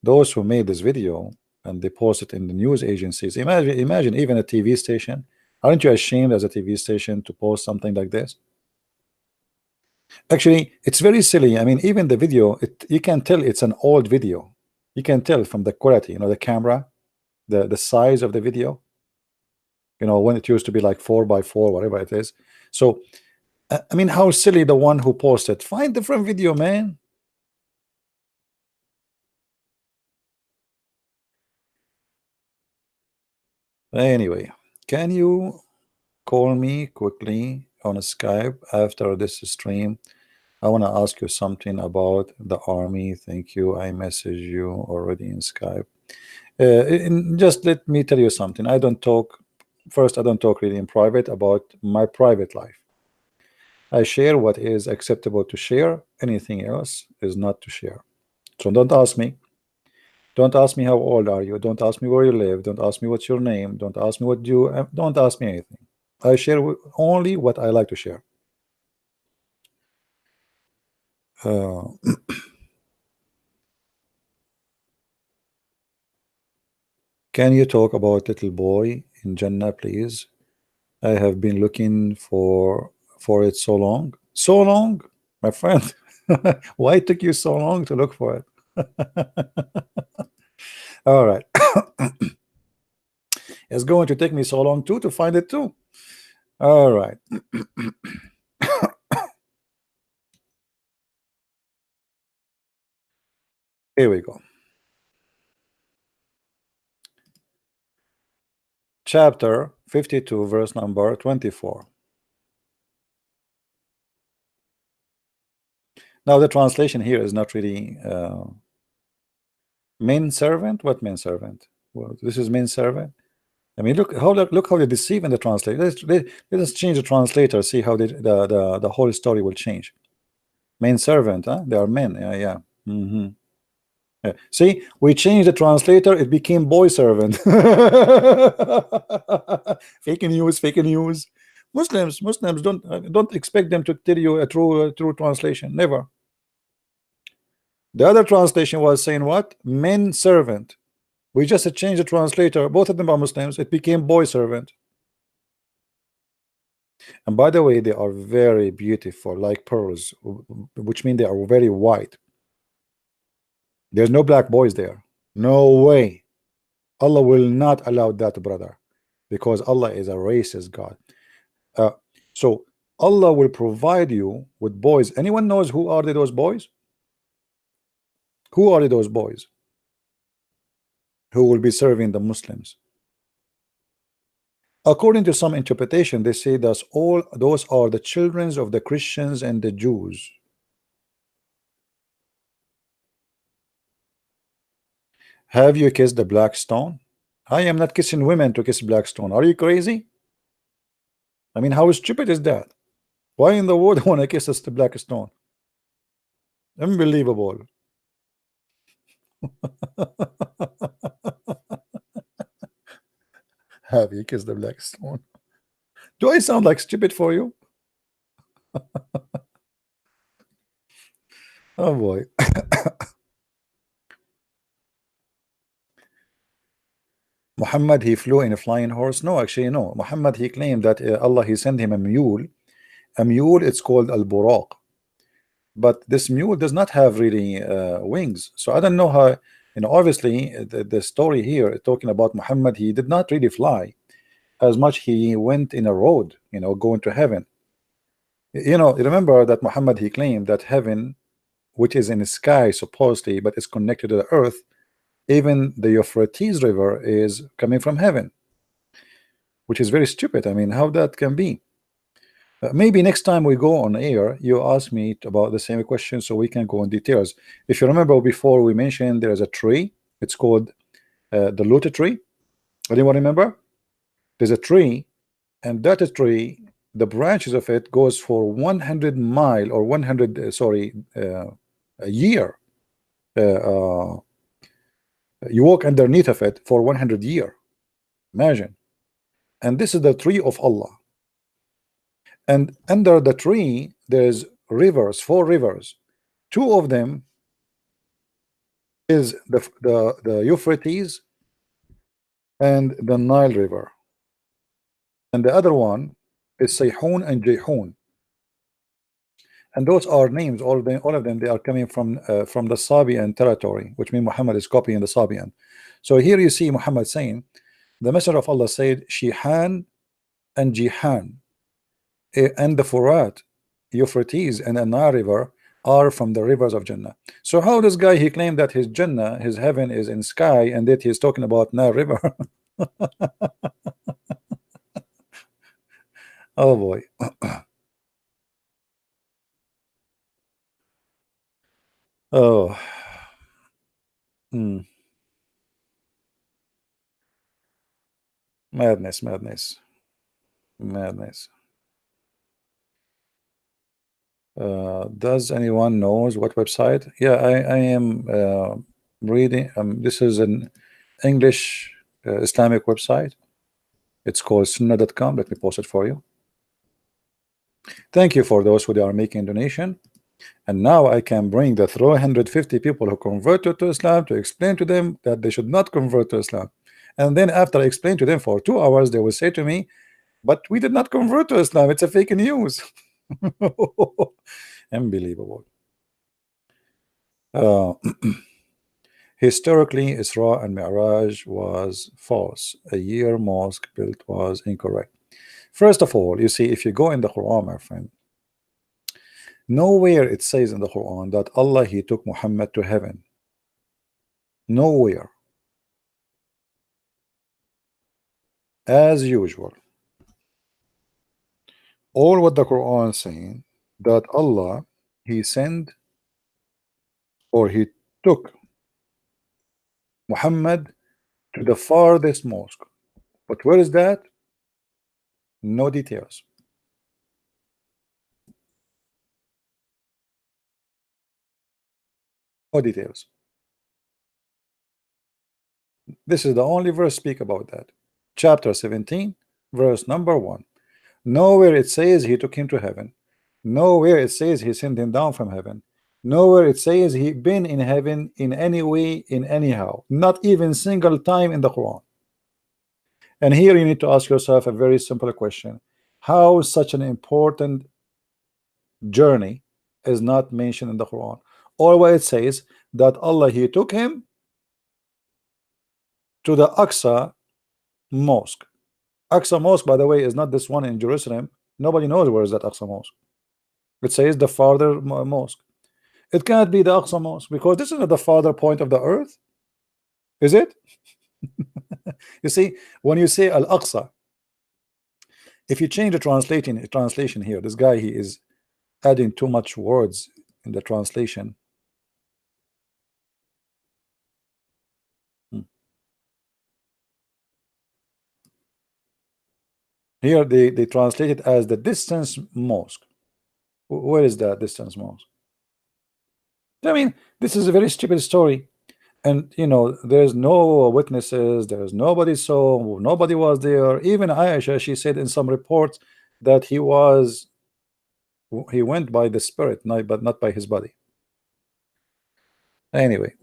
Those who made this video and they post it in the news agencies, imagine even a TV station. Aren't you ashamed as a TV station to post something like this? Actually, it's very silly. I mean, even the video, you can tell it's an old video. You can tell from the quality, you know, the camera, the size of the video, you know, when it used to be like 4x4, whatever it is. So I mean, how silly the one who posted. Find different video, man. Anyway, can you call me quickly on Skype after this stream? I want to ask you something about the army. Thank you. I message you already in Skype. Just let me tell you something. I don't talk really in private about my private life. I share what is acceptable to share. Anything else is not to share. So don't ask me. Don't ask me how old are you. Don't ask me where you live. Don't ask me what's your name. Don't ask me what you. Don't ask me anything. I share only what I like to share. Can you talk about little boy in Jannah, please? I have been looking for it so long. So long, my friend. Why it took you so long to look for it? All right. It's going to take me so long too to find it too. All right. Here we go. Chapter 52, verse number 24. Now the translation here is not really main servant. What main servant? Well, this is main servant. I mean, look how they deceive in the translator. Let us change the translator. See how the whole story will change. Main servant, huh? They are men. Yeah. Yeah. See, we changed the translator. It became boy servant. Fake news. Muslims don't expect them to tell you a true translation. Never. The other translation was saying what? Men servant. We just changed the translator. Both of them are Muslims. It became boy servant. And by the way, they are very beautiful, like pearls, which means they are very white. There's no black boys there. No way. Allah will not allow that, brother, because Allah is a racist God. So Allah will provide you with boys. Anyone knows who are those boys? Who are those boys who will be serving the Muslims? According to some interpretation, they say that all those are the children of the Christians and the Jews. Have you kissed the black stone? I am not kissing women to kiss black stone. Are you crazy? I mean, how stupid is that? Why in the world want to kiss us the black stone? Unbelievable. Have you kissed the black stone? Do I sound like stupid for you? Oh boy. Muhammad, he flew in a flying horse? No, actually no. Muhammad, he claimed that Allah, he sent him a mule. A mule, it's called al-buraq. But this mule does not have really wings. So I don't know how, you know, obviously the story here talking about Muhammad, he did not really fly as much. He went in a road, you know, going to heaven. You know, remember that Muhammad, he claimed that heaven which is in the sky supposedly, but it's connected to the earth. Even the Euphrates River is coming from heaven, which is very stupid. I mean, how that can be? Maybe next time we go on air, you ask me about the same question so we can go in details. If you remember before, we mentioned there's a tree. It's called the lote tree. Anyone remember? There's a tree, and that tree, the branches of it goes for 100 mile or 100 a year. You walk underneath of it for 100 year. Imagine. And this is the tree of Allah. And under the tree there's rivers, 4 rivers. 2 of them is the Euphrates and the Nile River, and the other one is Sayhun and Jayhun. And those are names, all of them they are coming from the Sabian territory, which means Muhammad is copying the Sabian. So here you see Muhammad saying, the Messenger of Allah said, Shihan and Jihan and the Furat, Euphrates and the Nile River are from the rivers of Jannah. So how this guy, he claimed that his Jannah, his heaven is in sky, and that he's talking about Nile River. Oh boy. Oh. Madness, madness, madness. Does anyone knows what website? Yeah, I am reading. This is an English Islamic website. It's called sunnah.com. Let me post it for you. Thank you for those who are making donation. And now I can bring the 350 people who converted to Islam to explain to them that they should not convert to Islam. And then after I explain to them for 2 hours, they will say to me, but we did not convert to Islam. It's a fake news. Unbelievable. Historically, Isra and Mi'raj was false. A year mosque built was incorrect. First of all, you see, if you go in the Quran, my friend, nowhere it says in the Quran that Allah, he took Muhammad to heaven. Nowhere. As usual, all what the Quran is saying, that Allah, he sent or he took Muhammad to the farthest mosque. But where is that? No details. No details. This is the only verse speak about that. Chapter 17, verse number 1. Nowhere it says he took him to heaven. Nowhere it says he sent him down from heaven. Nowhere it says he been in heaven in any way, in anyhow. Not even single time in the Quran. And here you need to ask yourself a very simple question. How such an important journey is not mentioned in the Quran? Or what it says that Allah, he took him to the Aqsa Mosque. Aqsa Mosque, by the way, is not this one in Jerusalem. Nobody knows where is that Aqsa Mosque. It says the farther mosque. It can't be the Aqsa Mosque because this is not the farther point of the earth. Is it? You see, when you say Al-Aqsa, if you change the translation here, this guy, he is adding too much words in the translation. Here they translate it as the distance mosque. Where is that distance mosque? I mean, this is a very stupid story. And you know, there's no witnesses, there's nobody saw, nobody was there. Even Aisha, she said in some reports that he went by the spirit, but not by his body. Anyway,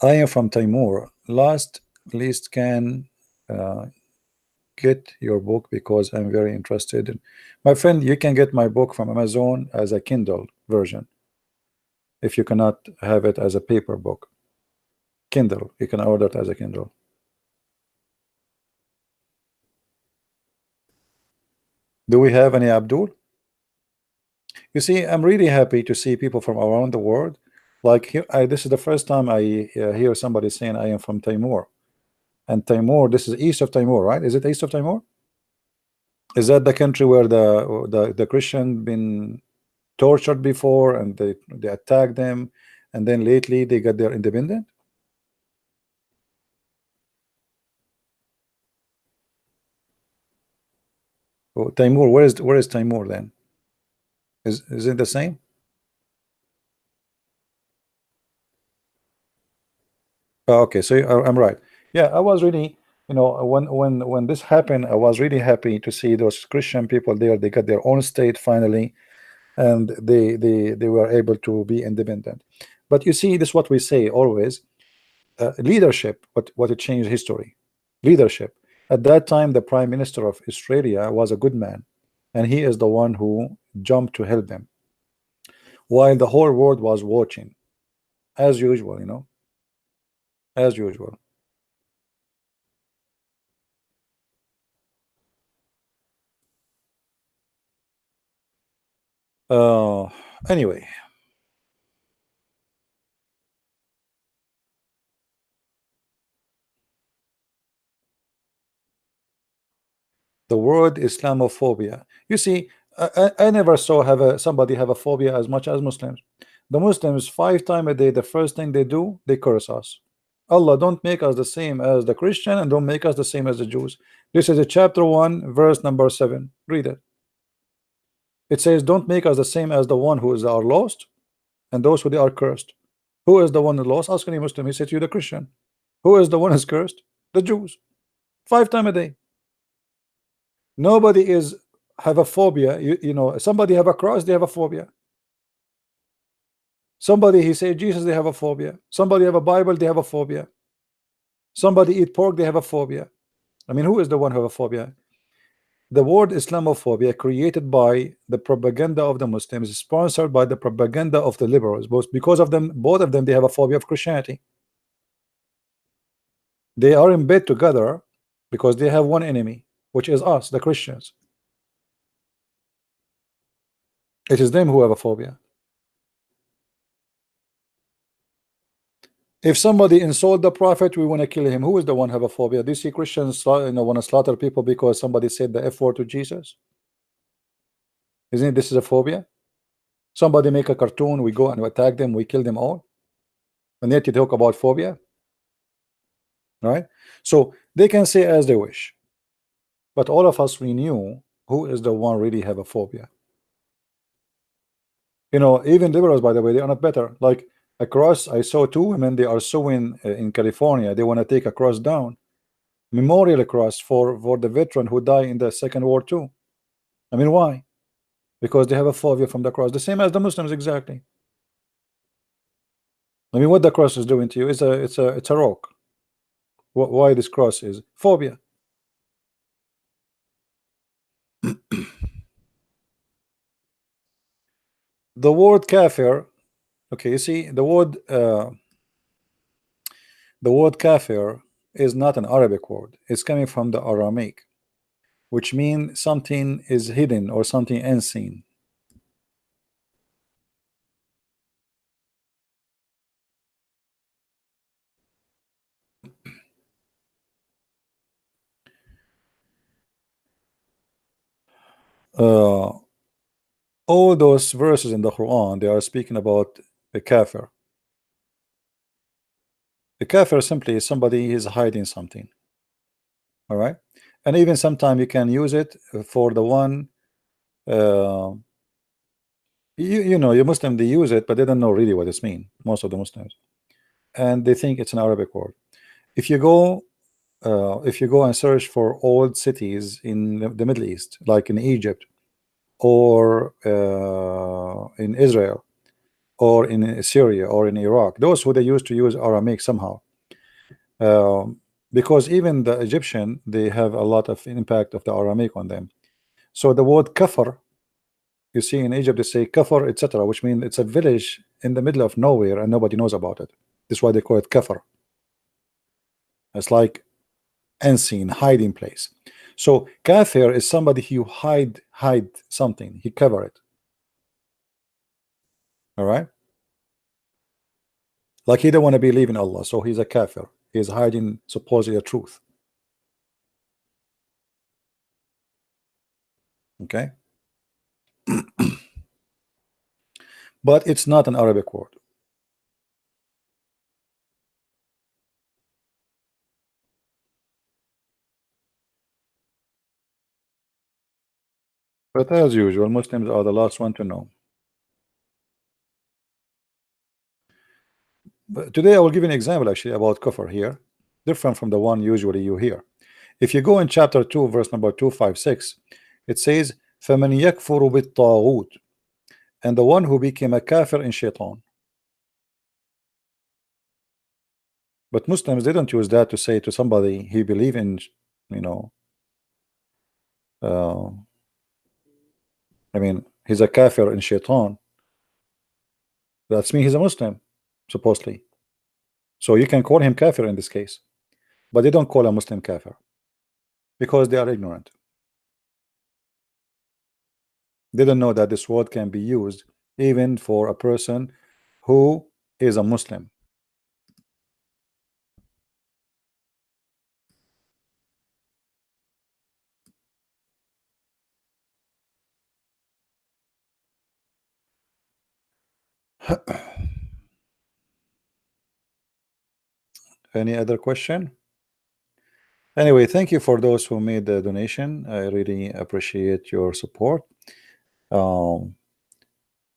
I am from Timor. Least can get your book because I'm very interested in. My friend, you can get my book from Amazon as a Kindle version. If you cannot have it as a paper book, Kindle, you can order it as a Kindle. Do we have any Abdul? You see, I'm really happy to see people from around the world. Like here, this is the first time I hear somebody saying I am from Timor. And Timor, this is east of Timor, right? Is it east of Timor? Is that the country where the Christian been tortured before and they attacked them, and then lately they got their independent? Oh, Timor, where is Timor then? Is it the same? Oh, okay, so I'm right. Yeah, I was really, when this happened, I was really happy to see those Christian people there. They got their own state finally, and they were able to be independent. But you see, this is what we say always: leadership. What it changed history? Leadership. At that time, the Prime Minister of Australia was a good man, and he is the one who jumped to help them, while the whole world was watching, as usual. As usual. Uh, anyway, the word Islamophobia. You see, I never saw somebody have a phobia as much as Muslims. The Muslims 5 times a day, the first thing they do, they curse us. Allah, don't make us the same as the Christian, and don't make us the same as the Jews. This is a chapter 1, verse number 7. Read it. It says, don't make us the same as the one who is are lost and those who they are cursed. Who is the one who lost? Ask any Muslim. He said to you, the Christian. Who is the one who's cursed? The Jews. 5 times a day. Nobody is have a phobia. Somebody have a cross, they have a phobia. Somebody, he said Jesus, they have a phobia. Somebody have a Bible, they have a phobia. Somebody eat pork, they have a phobia. I mean, who is the one who have a phobia? The word Islamophobia, created by the propaganda of the Muslims, sponsored by the propaganda of the liberals. Both because of them, both of them, they have a phobia of Christianity. They are in bed together because they have one enemy, which is us, the Christians. It is them who have a phobia. If somebody insult the prophet, we want to kill him. Who is the one have a phobia? Do you see Christians want to slaughter people because somebody said the F word to Jesus? Isn't it this is a phobia? Somebody make a cartoon, we go and we attack them, we kill them all, and yet you talk about phobia, right? So they can say as they wish, but all of us, we knew who is the one really have a phobia. Even liberals, by the way, they are not better. Like a cross, I saw 2 women, they are suing in California. They want to take a cross down, memorial cross for the veteran who died in the Second World War II. I mean, why? Because they have a phobia from the cross, the same as the Muslims, exactly. I mean, what the cross is doing to you is it's a rock. Why this cross is phobia. The word kafir, okay, you see the word kafir is not an Arabic word. It's coming from the Aramaic, which means something is hidden or something unseen. All those verses in the Quran, they are speaking about the kafir. The kafir simply is somebody is hiding something. All right, and even sometimes you can use it for the one. You Muslim, they use it, but they don't know really what it's mean. Most of the Muslims, and they think it's an Arabic word. If you go and search for old cities in the Middle East, like in Egypt or in Israel or in Syria or in Iraq, those who they used to use Aramaic somehow, because even the Egyptian, they have a lot of impact of the Aramaic on them. So the word kafir, you see in Egypt they say kafir, etc., which means it's a village in the middle of nowhere and nobody knows about it. That's why they call it kafir. It's like unseen, hiding place. So kafir is somebody who hide something, he cover it. All right, like he don't want to believe in Allah, so he's a kafir. He's hiding supposedly a truth. Okay, but it's not an Arabic word. But as usual, Muslims are the last one to know. But today I will give you an example actually about kufr here, different from the one usually you hear. If you go in chapter 2, verse number 256, it says, فَمَنْ يَكْفُرُ بِالطَّاغُوتِ, and the one who became a kafir in shaitan. But Muslims didn't use that to say to somebody he believe in, you know, I mean, he's a kafir in shaitan. That's mean he's a Muslim, supposedly. So you can call him kafir in this case, but they don't call a Muslim kafir because they are ignorant. They don't know that this word can be used even for a person who is a Muslim. Any other question? Anyway, thank you for those who made the donation. I really appreciate your support.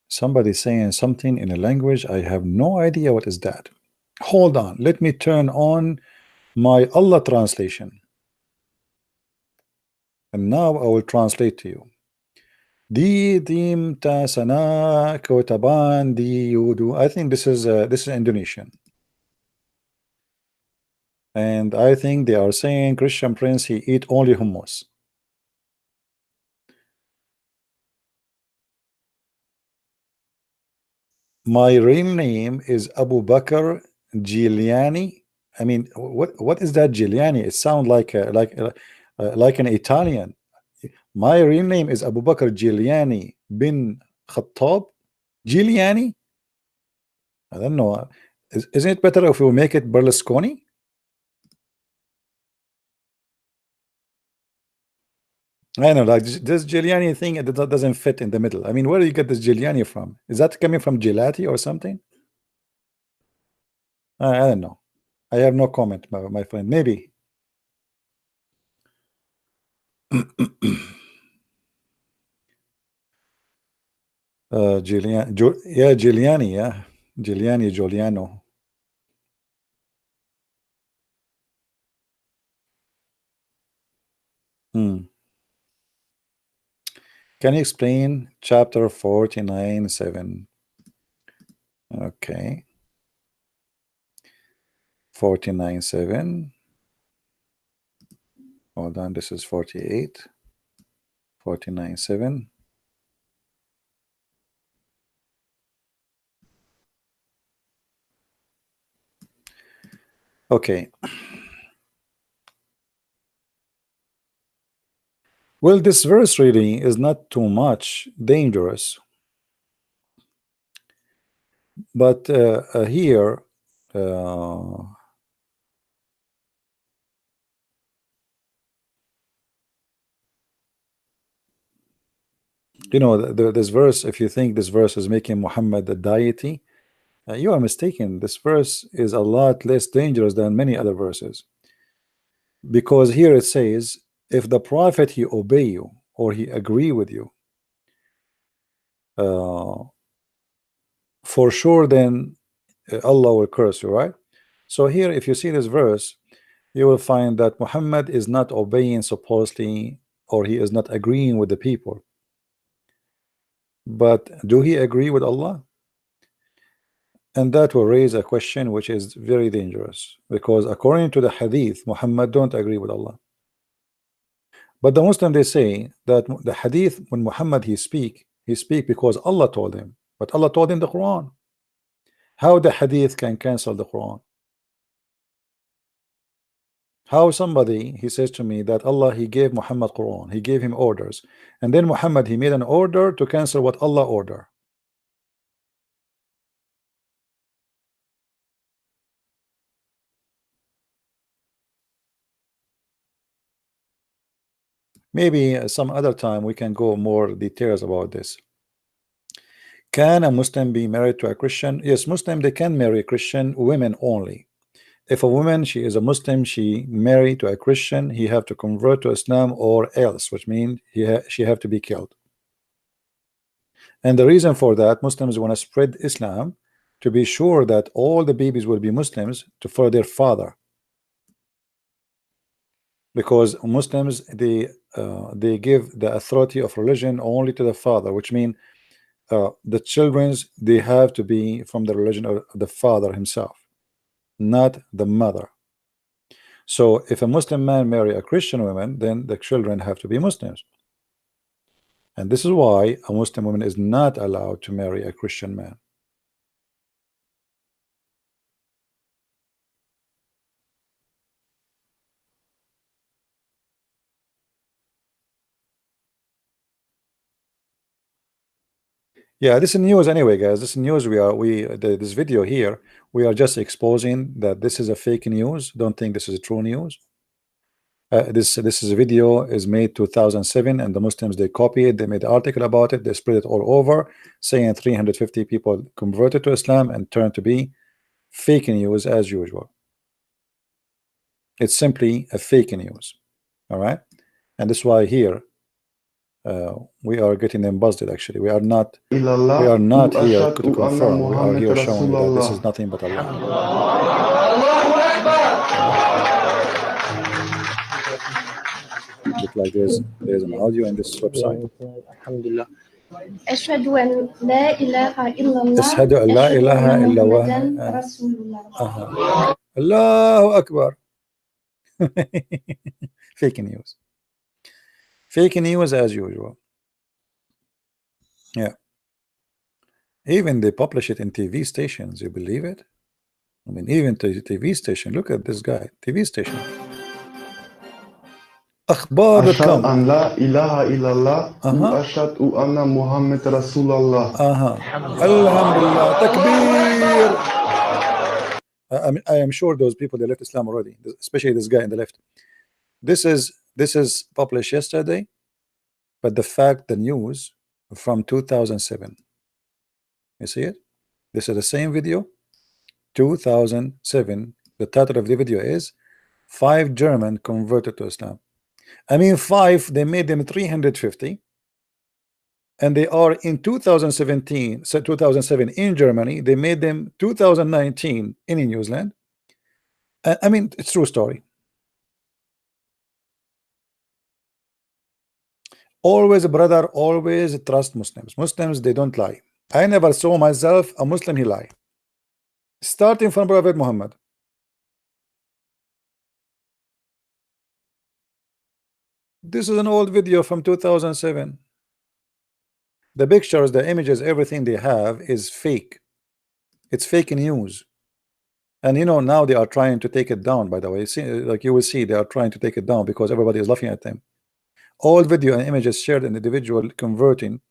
Somebody saying something in a language I have no idea what is that. Hold on, let me turn on my Allah translation, and now I will translate to you. Di dim ta sana kotaban di yudu. I think this is Indonesian, and I think they are saying Christian Prince he eat only hummus. My real name is Abu Bakr Giuliani. I mean, what is that Giuliani? It sounds like like an Italian. My real name is Abu Bakr Giuliani bin Khattab. Giuliani? I don't know. Isn't it better if we make it Berlusconi? I know, like this Giuliani thing, it doesn't fit in the middle. I mean, where do you get this Giuliani from? Is that coming from gelati or something? I don't know. I have no comment, my friend. Maybe. Giuliani, yeah, Giuliani, yeah, Giuliani, Giuliano. Hmm. Can you explain chapter 49:7? Okay, 49:7. Hold on, this is 48. 49:7. Okay. Well, this verse really is not too much dangerous, but here, you know, this verse, if you think this verse is making Muhammad a deity, you are mistaken. This verse is a lot less dangerous than many other verses, because here it says, if the prophet he obey you or he agree with you, for sure then Allah will curse you, right? So here, if you see this verse, you will find that Muhammad is not obeying supposedly, or he is not agreeing with the people. But do he agree with Allah? And that will raise a question which is very dangerous, because according to the hadith, Muhammad don't agree with Allah. But the Muslim, they say that the hadith, when Muhammad he speak because Allah told him, but Allah told him the Quran. How the hadith can cancel the Quran? How somebody he says to me that Allah he gave Muhammad Quran, he gave him orders, and then Muhammad he made an order to cancel what Allah order. Maybe some other time we can go more details about this. Can a Muslim be married to a Christian? Yes, Muslim, they can marry Christian women only. If a woman, she is a Muslim, she married to a Christian, he have to convert to Islam or else, which means she have to be killed. And the reason for that, Muslims want to spread Islam to be sure that all the babies will be Muslims to follow their father. Because Muslims, they give the authority of religion only to the father, which means the children's, they have to be from the religion of the father himself, not the mother. So if a Muslim man marry a Christian woman, then the children have to be Muslims. And this is why a Muslim woman is not allowed to marry a Christian man. Yeah, this is news anyway, guys. This is news. This video here, we are just exposing that this is a fake news. Don't think this is a true news. This is a video is made 2007, and the Muslims, they copy it, they made an article about it, they spread it all over, saying 350 people converted to Islam and turned to be fake news as usual. It's simply a fake news. All right, and this is why here we are getting them busted. Actually, we are not here to confirm. We are here showing you that this is nothing but Allah. Look like there's an audio in this website. أشهد أن لا إله إلا الله أشهد أن لا إله إلا محمدًا رسول الله. الله أكبر. Fake news. Fake news as usual. Yeah. Even they publish it in TV stations. You believe it? I mean, even the TV station. Look at this guy. TV station. أشهد أن لا إله إلا الله وأشهد أن محمد رسول الله. Alhamdulillah. Takbir. I am sure those people, they left Islam already, especially this guy in the left. This is published yesterday, but the news from 2007. You see it? This is the same video, 2007. The title of the video is 5 German converted to Islam. I mean 5, they made them 350, and they are in 2017, so 2007 in Germany, they made them 2019 in New Zealand. I mean, it's true story. Always, brother, always trust Muslims. Muslims, they don't lie. I never saw myself a Muslim he lie. Starting from Prophet Muhammad. This is an old video from 2007. The pictures, the images, everything they have is fake. It's fake news. And you know, now they are trying to take it down, by the way. See, like you will see, they are trying to take it down because everybody is laughing at them. All video and images shared an individual converting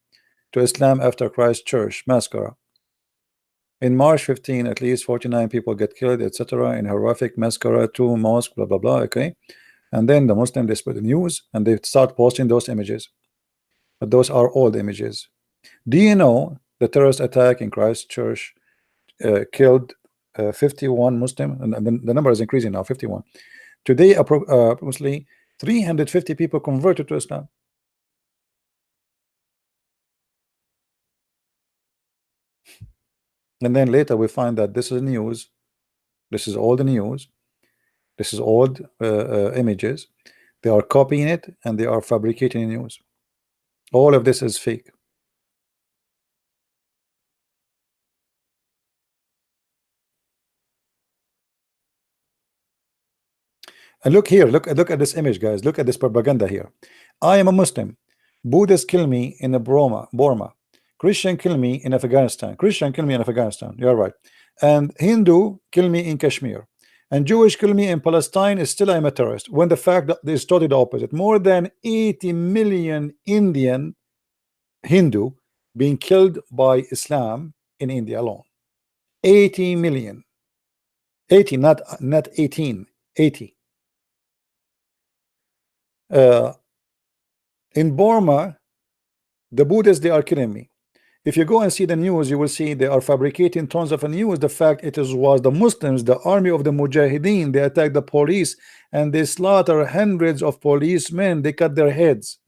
to Islam after Christchurch massacre. In March 15, at least 49 people get killed, etc. in horrific massacre, 2 mosques, blah blah blah. Okay, and then the Muslim, they spread the news and they start posting those images. But those are old images. Do you know the terrorist attack in Christchurch killed 51 Muslim, and the number is increasing now, 51. Today, approximately 350 people converted to Islam. And then later we find that this is news. This is all the news. This is old images. They are copying it and they are fabricating news. All of this is fake. And look here, look at this image, guys. Look at this propaganda here. I am a Muslim. Buddhists kill me in Burma. Christian kill me in Afghanistan. Christian kill me in Afghanistan. You're right. And Hindu kill me in Kashmir. And Jewish kill me in Palestine. Is still I'm a terrorist. When the fact that is totally the opposite. More than 80 million Indian Hindu being killed by Islam in India alone. 80 million. 80, not 18. 80. In Burma, the Buddhists, they are killing me. If you go and see the news, you will see they are fabricating tons of news. The fact it was the Muslims, the army of the Mujahideen, they attacked the police and they slaughter hundreds of policemen. They cut their heads.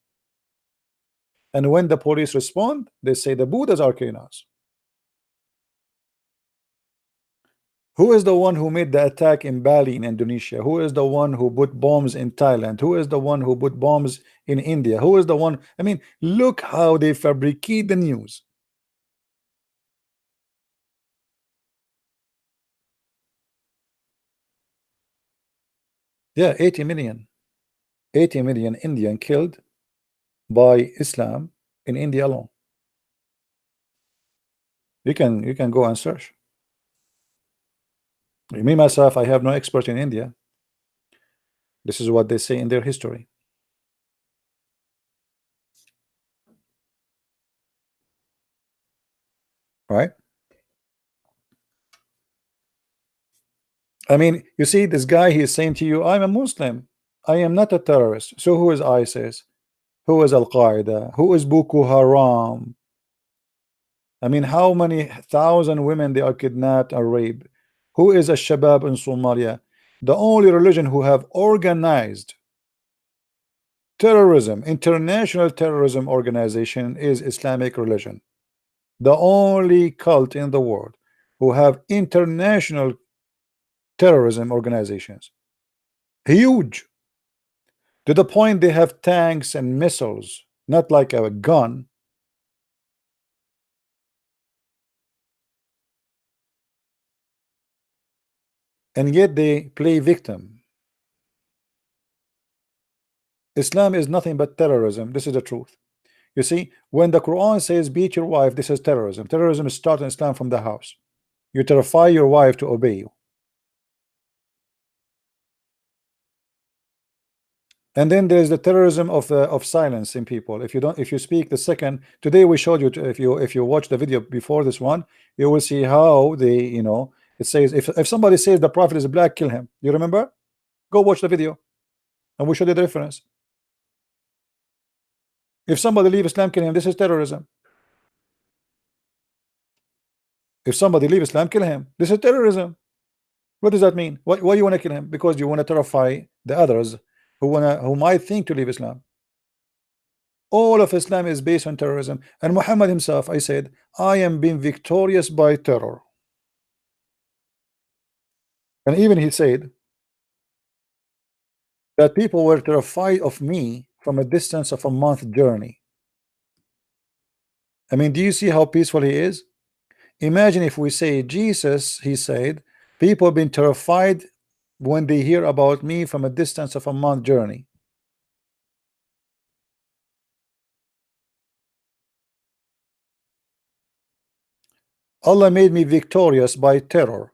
And when the police respond, they say the Buddhas are killing us. Who is the one who made the attack in Bali in Indonesia? Who is the one who put bombs in Thailand? Who is the one who put bombs in India? Who is the one? I mean, look how they fabricate the news. Yeah, 80 million. 80 million Indian killed by Islam in India alone. You can go and search. Me myself, I have no expert in India. This is what they say in their history. Right? I mean, you see, this guy, he is saying to you, I'm a Muslim. I am not a terrorist. So who is ISIS? Who is Al-Qaeda? Who is Boko Haram? I mean, how many thousand women they are kidnapped and raped? Who is a Shabab in Somalia? The only religion who have organized terrorism, international terrorism organization, is Islamic religion. The only cult in the world who have international terrorism organizations, huge, to the point they have tanks and missiles, not like a gun. And yet they play victim. Islam is nothing but terrorism. This is the truth. You see, when the Quran says beat your wife, this is terrorism. Terrorism is starting Islam from the house. You terrify your wife to obey you. And then there's the terrorism of silence in people. If you speak the second, today we showed you, if you watch the video before this one, you will see how they, it says if somebody says the prophet is black, kill him. You remember? Go watch the video and we showed you the difference. If somebody leave Islam, kill him. This is terrorism. If somebody leave Islam, kill him. This is terrorism. What does that mean? Why you want to kill him? Because you want to terrify the others who might think to leave Islam. All of Islam is based on terrorism. And Muhammad himself, I said, I am being victorious by terror. And even he said that people were terrified of me from a distance of a month journey. I mean, do you see how peaceful he is? Imagine if we say Jesus, he said, people have been terrified when they hear about me from a distance of a month journey. Allah made me victorious by terror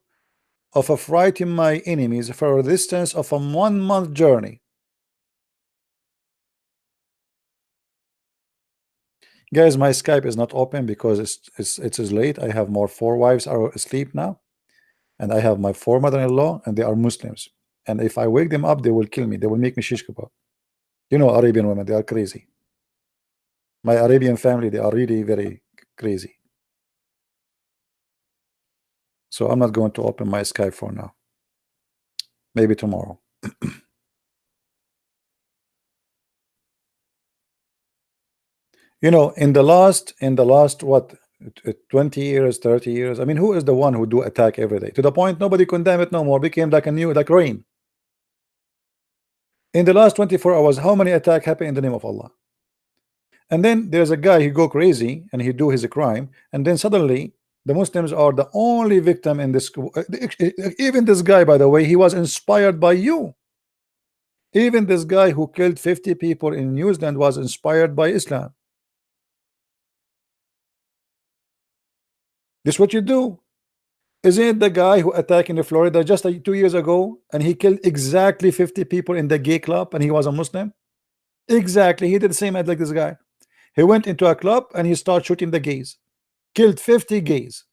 of affrighting my enemies for a distance of a 1 month journey. Guys, my Skype is not open because it is late. I have more 4 wives are asleep now, and I have my 4 mother-in-law, and they are Muslims. And if I wake them up, they will kill me. They will make me shish kebab. You know, Arabian women, they are crazy. My Arabian family, they are really very crazy. So I'm not going to open my Skype for now. Maybe tomorrow. You know, in the last what, 20 years, 30 years, I mean, who is the one who do attack every day to the point nobody condemn it no more, became like a new, like rain. In the last 24 hours, how many attack happen in the name of Allah? And then there's a guy, he go crazy and he do his crime, and then suddenly the Muslims are the only victim in this. Even this guy, by the way, he was inspired by you. Even this guy who killed 50 people in New Zealand was inspired by Islam. This is what you do. Isn't it the guy who attacked in Florida just 2 years ago, and he killed exactly 50 people in the gay club, and he was a Muslim? Exactly, he did the same like this guy. He went into a club and he started shooting the gays, killed 50 gays.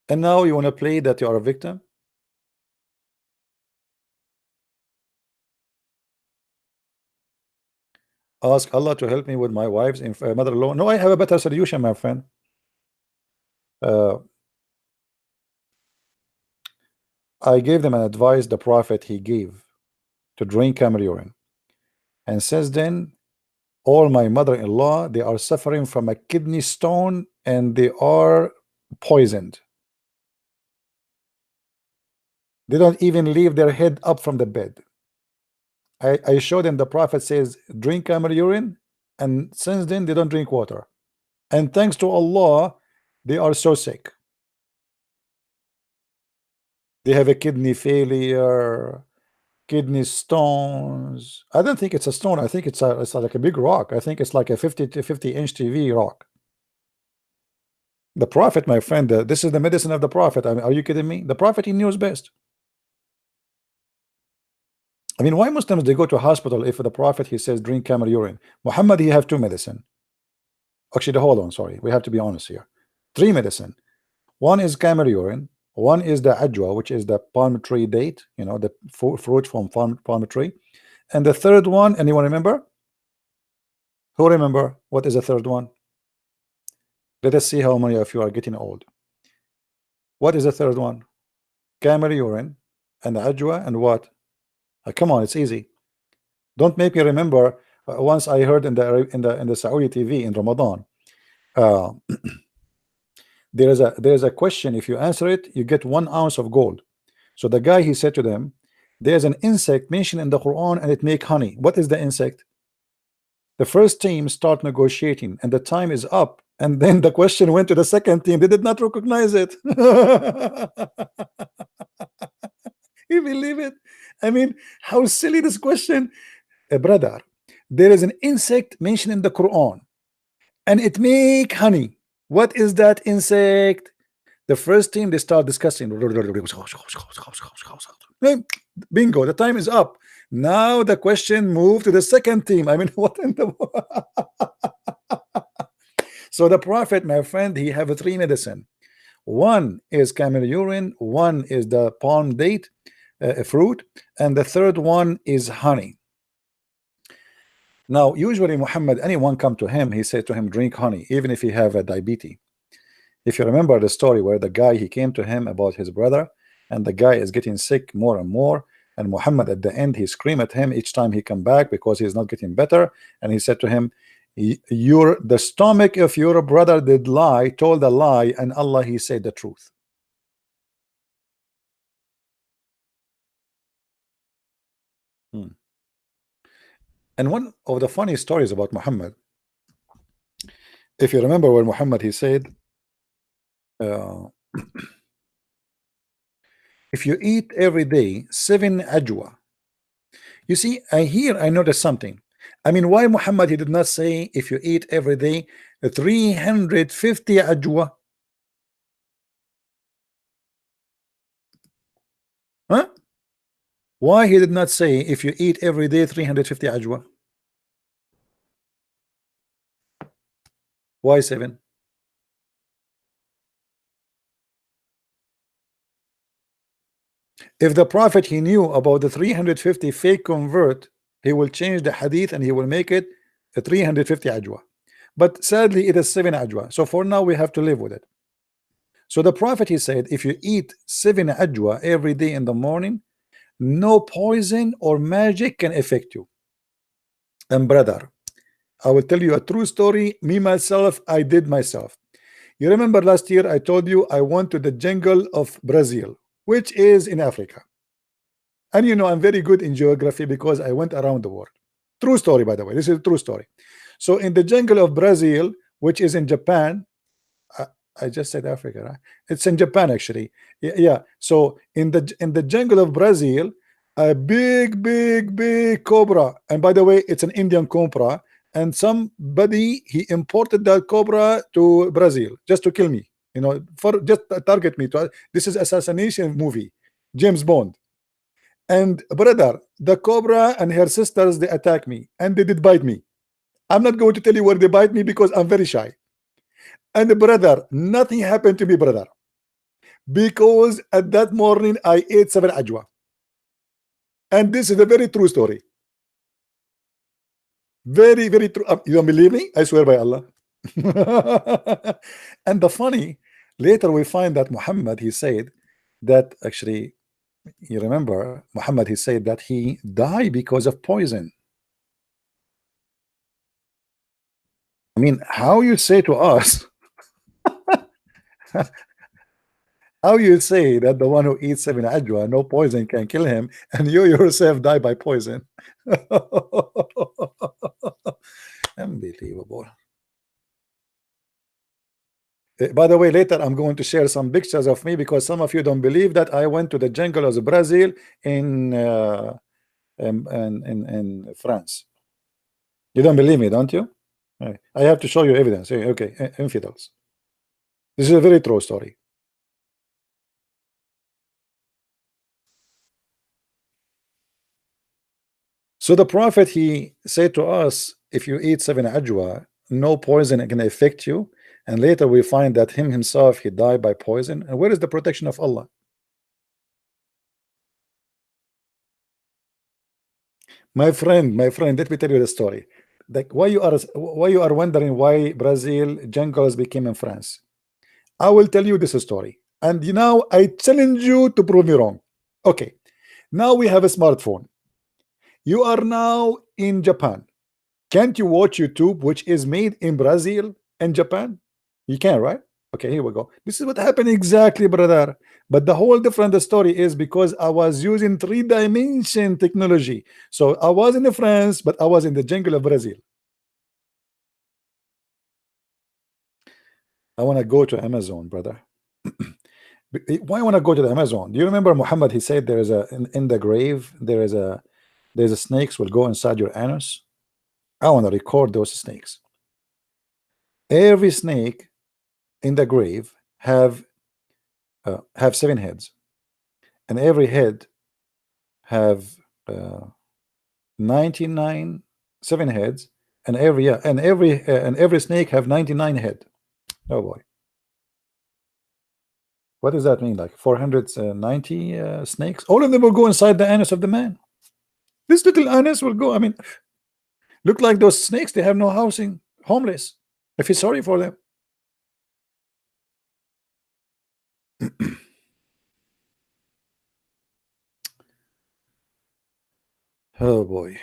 And now you want to play that you are a victim? ask Allah to help me with my wife's mother-in-law. No, I have a better solution, my friend. I gave them an advice the Prophet he gave to drink camel urine, and since then all my mother-in-law, they are suffering from a kidney stone and they are poisoned. They don't even leave their head up from the bed. I showed them the Prophet says drink camel urine, and since then they don't drink water, and thanks to Allah they are so sick. They have a kidney failure, kidney stones. I don't think it's a stone. I think it's like a big rock. I think it's like a 50 to 50-inch TV rock. The Prophet, my friend, this is the medicine of the Prophet. I mean, are you kidding me? The Prophet, he knows best. I mean, why Muslims they go to hospital if the Prophet he says drink camel urine? Muhammad he have 2 medicine. Actually, hold on, sorry, we have to be honest here. 3 medicine. One is camel urine. One is the ajwa, which is the palm tree date, you know, the fruit from palm tree. And the third one, anyone remember? Who remember what is the third one? Let us see how many of you are getting old. What is the third one? Camel urine and ajwa and what? Come on, it's easy. Don't make me remember. Once I heard in the Saudi TV in Ramadan, there's a question. If you answer it, you get 1 ounce of gold. So the guy he said to them, there's an insect mentioned in the Quran and it make honey. What is the insect? The first team start negotiating and the time is up, and then the question went to the second team. They did not recognize it. You believe it? I mean, how silly this question. Brother, there is an insect mentioned in the Quran and it make honey. What is that insect? The first team, they start discussing. Bingo, the time is up. Now the question moved to the second team. I mean, what in the So the Prophet, my friend, he have 3 medicine. One is camel urine, one is the palm date fruit, and the third one is honey. Now usually Muhammad, anyone come to him, he said to him drink honey, even if he have a diabetes. If you remember the story where the guy he came to him about his brother, and the guy is getting sick more and more, and Muhammad at the end he screamed at him each time he come back because he's not getting better, and he said to him, the stomach of your brother did lie, told a lie, and Allah he said the truth. And one of the funny stories about Muhammad, if you remember when Muhammad he said, if you eat every day 7 ajwa. You see, I noticed something. I mean, why Muhammad he did not say if you eat every day 350 ajwa? Huh? Why he did not say if you eat every day 350 ajwa? Why 7? If the Prophet he knew about the 350 fake convert, he will change the hadith and he will make it a 350 ajwa. But sadly it is 7 ajwa. So for now we have to live with it. So the Prophet he said if you eat 7 ajwa every day in the morning, no poison or magic can affect you. And brother, I will tell you a true story. Me myself, I did myself. You remember last year I told you I went to the jungle of Brazil, which is in Africa. And you know I'm very good in geography because I went around the world. True story, by the way. This is a true story. So in the jungle of Brazil, which is in Japan, I just said Africa, right? It's in Japan actually. Yeah. So in the jungle of Brazil, a big cobra, and by the way, it's an Indian cobra, and somebody he imported that cobra to Brazil just to kill me, you know, for just target me. This is assassination movie, James Bond. And brother, the cobra and her sisters, they attack me and they did bite me. I'm not going to tell you where they bite me because I'm very shy. And brother, nothing happened to me, brother, because at that morning I ate 7 ajwa. And this is a very true story. Very, very true. You don't believe me? I swear by Allah. And the funny, later we find that Muhammad, he said that actually, you remember, Muhammad, he said that he died because of poison. I mean, how you say to us, how you say that the one who eats 7 ajwa, no poison can kill him, and you yourself die by poison? Unbelievable. By the way, later I'm going to share some pictures of me, because some of you don't believe that I went to the jungle of Brazil in France. You don't believe me, don't you? I have to show you evidence. Okay, infidels. This is a very true story. So the Prophet, he said to us, if you eat 7 ajwa, no poison can affect you. And later we find that him himself, he died by poison. And where is the protection of Allah? My friend, let me tell you the story. Like, why you are wondering why Brazil jungles became in France? I will tell you this story. And now I challenge you to prove me wrong. Okay, now we have a smartphone. You are now in Japan. Can't you watch YouTube, which is made in Brazil and Japan? You can, right? Okay, here we go. This is what happened exactly, brother. But the whole different story is because I was using 3-dimension technology. So I was in France, but I was in the jungle of Brazil. I want to go to Amazon, brother. Why I want to go to the Amazon? Do you remember Muhammad? He said there is a in the grave there's a snakes will go inside your anus. I want to record those snakes. Every snake in the grave have 7 heads, and every head have 99 7 heads, and every snake have 99 head. Oh boy, what does that mean? Like 490 snakes? All of them will go inside the anus of the man. This little anus will go. I mean, look like those snakes. They have no housing, homeless. I feel sorry for them. Oh boy.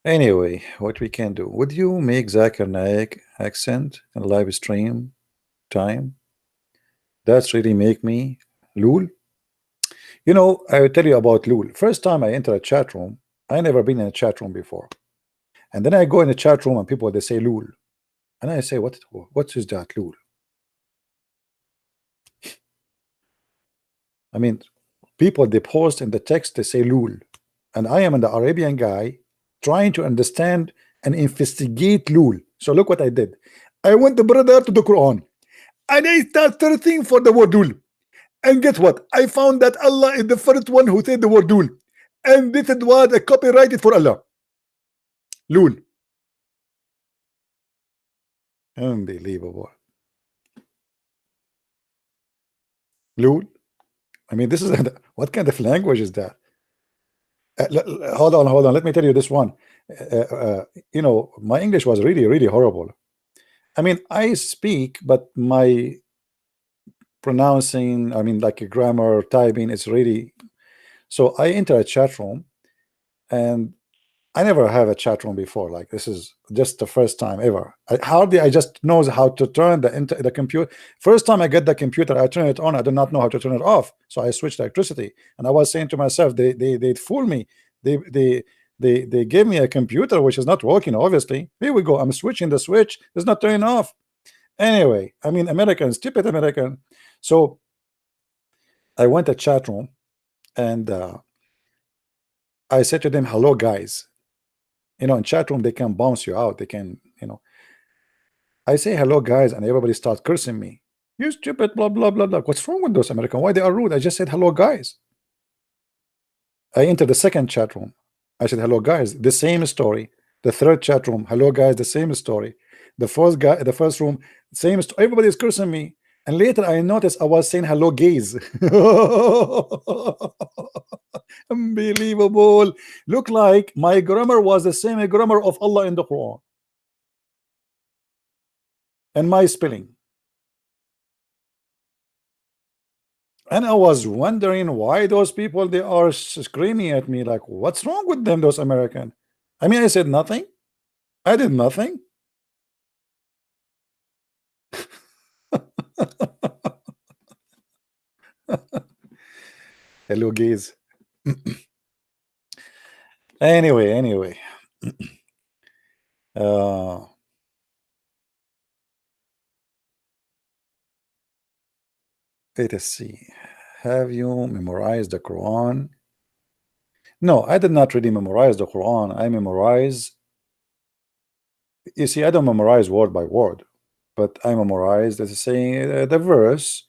Anyway, what we can do? Would you make Zakir Naik accent and live stream time? That's really make me lul. You know, I will tell you about lul. First time I enter a chat room, I never been in a chat room before, and then I go in a chat room and people they say lul, and I say what is that lul? I mean, people they post in the text they say lul, and I am an Arabian guy trying to understand and investigate lul. So look what I did. I went the brother to the Quran and I start searching for the word lul. And guess what? I found that Allah is the first one who said the word lul. And this was a copyrighted for Allah. Lul. Unbelievable. Lul. I mean, this is what kind of language is that? Hold on. Let me tell you this one. You know, my English was really horrible. I mean, I speak, but my pronouncing, I mean, like a grammar, typing, it's really. So I enter a chat room, and I never have a chat room before. Like this is just the first time ever. I just know how to turn the computer. First time I get the computer, I turn it on. I do not know how to turn it off. So I switched electricity, and I was saying to myself, they fool me. They gave me a computer which is not working. Obviously, here we go. I'm switching the switch. It's not turning off. Anyway, I mean, American, stupid American. So I went to chat room, and I said to them, "Hello, guys." You know, in chat room they can bounce you out. They can, you know. I say hello, guys, and everybody starts cursing me. You stupid, blah blah blah blah. What's wrong with those Americans? Why they are rude? I just said hello, guys. I entered the second chat room. I said hello, guys. The same story. The third chat room, hello guys, the same story. The first guy, the first room, same story. Everybody is cursing me. And later I noticed I was saying hello gays. Unbelievable. Look like my grammar was the same grammar of Allah in the Quran. And my spelling. And I was wondering why those people, they are screaming at me like, what's wrong with them, those American? I mean, I said nothing. I did nothing. Hello gays. anyway let us see. Have you memorized the Quran? No, I did not really memorize the Quran. I memorize, you see, I don't memorize word by word, but I memorize, let's say, the verse.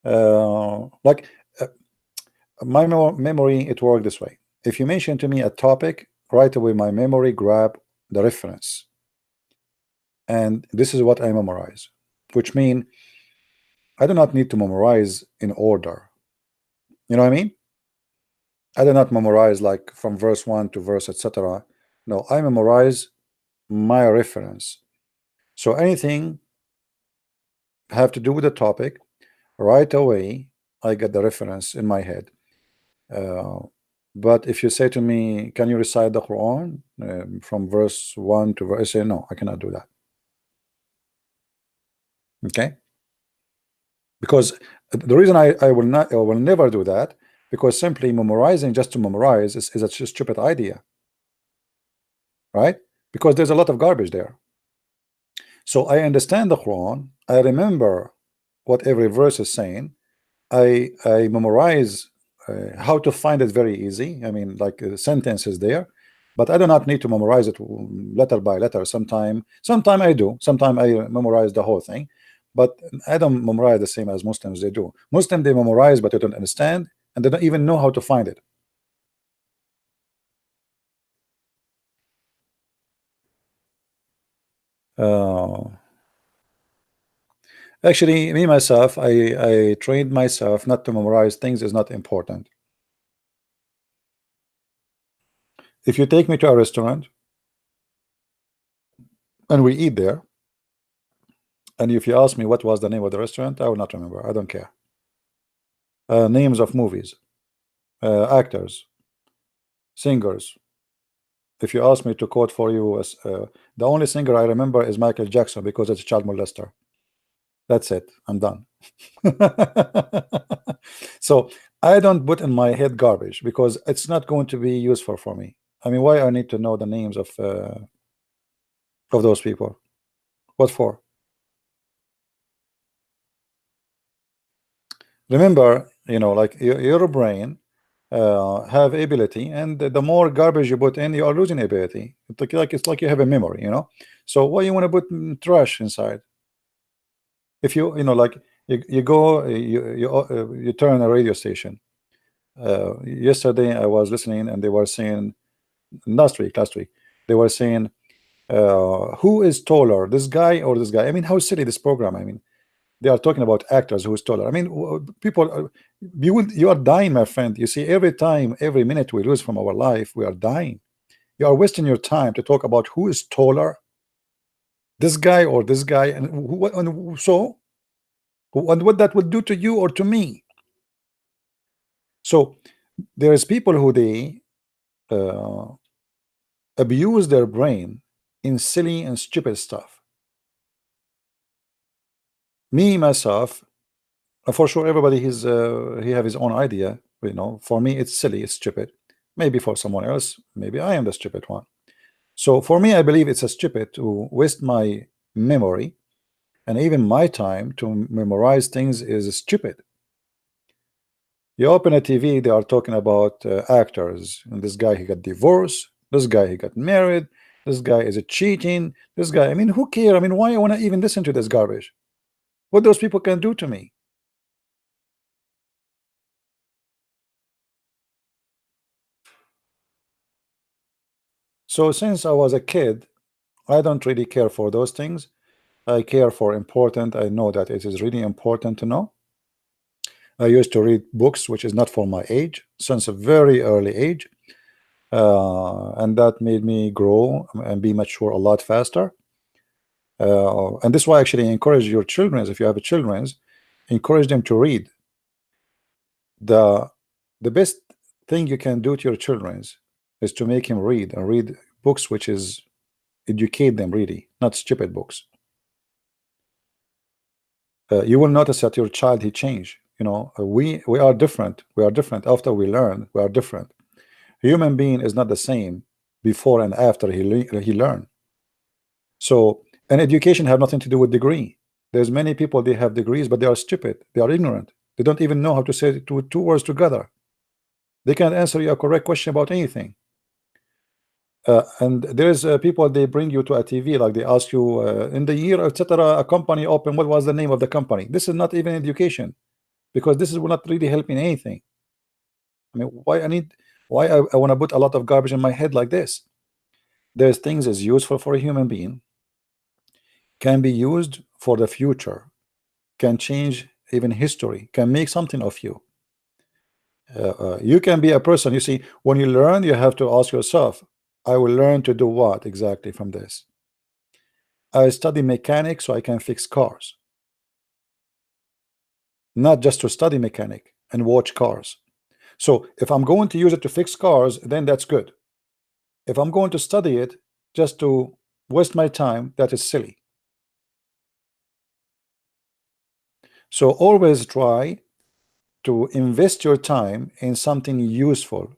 Like my memory, it worked this way. If you mention to me a topic, right away my memory grab the reference, and this is what I memorize, which mean I do not need to memorize in order. You know what I mean? I do not memorize like from verse 1 to verse etc. No, I memorize my reference. So anything have to do with the topic, right away I get the reference in my head. But if you say to me, can you recite the Quran from verse 1 to verse, I say no, I cannot do that. Okay, because the reason I will never do that, because simply memorizing just to memorize is a stupid idea, right? Because there's a lot of garbage there. So I understand the Quran, I remember what every verse is saying, I memorize how to find it very easy. I mean, like sentences there, but I do not need to memorize it letter by letter. Sometime I do, sometime I memorize the whole thing, but I don't memorize the same as Muslims. They do. Muslims, they memorize, but they don't understand, and they don't even know how to find it. Actually, me myself, I trained myself not to memorize things is not important. If you take me to a restaurant and we eat there, and if you ask me what was the name of the restaurant, I will not remember. I don't care. Names of movies, actors, singers. If you ask me to quote for you, the only singer I remember is Michael Jackson because it's a child molester. That's it. I'm done. So I don't put in my head garbage because it's not going to be useful for me. I mean, why I need to know the names of those people? What for? Remember, you know, like your brain have ability, and the more garbage you put in, you are losing ability. It's like you have a memory, you know. So why you want to put trash inside? If you know, like you go, you turn a radio station. Yesterday I was listening, and they were saying, last week they were saying, who is taller, this guy or this guy? I mean, how silly this program. I mean, they are talking about actors who is taller. I mean, people, you are dying, my friend. You see, every time, every minute we lose from our life, we are dying. You are wasting your time to talk about who is taller, this guy or this guy, and what that would do to you or to me. So there is people who they abuse their brain in silly and stupid stuff. Me myself, for sure, everybody he have his own idea. You know, for me it's silly, it's stupid. Maybe for someone else, maybe I am the stupid one. So for me, I believe it's a stupid to waste my memory and even my time to memorize things is stupid. You open a TV, they are talking about actors, and this guy, he got divorced, this guy, he got married, this guy is a cheating, this guy, I mean, who care? I mean, why I want to even listen to this garbage? What those people can do to me? So since I was a kid, I don't really care for those things. I care for important. I know that it is really important to know. I used to read books which is not for my age since a very early age, and that made me grow and be mature a lot faster. And this is why I actually encourage your children, if you have children, encourage them to read. The best thing you can do to your children is to make him read and read books which is educate them really, not stupid books. You will notice that your child he changed. You know, we are different. We are different after we learn. We are different. Human being is not the same before and after he learned. So, and education have nothing to do with degree. There's many people they have degrees, but they are stupid. They are ignorant. They don't even know how to say two words together. They can't answer you a correct question about anything. And there's people they bring you to a TV, like they ask you in the year, etc. A company opened. What was the name of the company? This is not even education, because this is will not really help in anything. I mean, why I want to put a lot of garbage in my head like this? There's things is useful for a human being, can be used for the future, can change even history, can make something of you. You can be a person. You see, when you learn, you have to ask yourself, I will learn to do what exactly from this? I study mechanics so I can fix cars, not just to study mechanic and watch cars. So if I'm going to use it to fix cars, then that's good. If I'm going to study it just to waste my time, that is silly. So always try to invest your time in something useful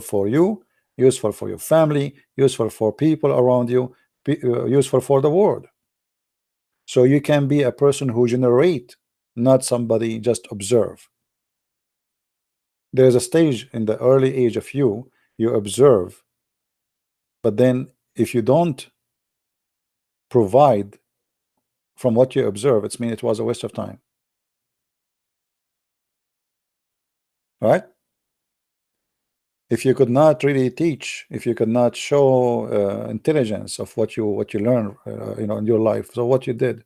for you, useful for your family, useful for people around you, useful for the world. So you can be a person who generate, not somebody just observe. There's a stage in the early age of you observe, but then if you don't provide from what you observe, it means it was a waste of time. Right? If you could not really teach, if you could not show intelligence of what you learn, you know, in your life, so what you did.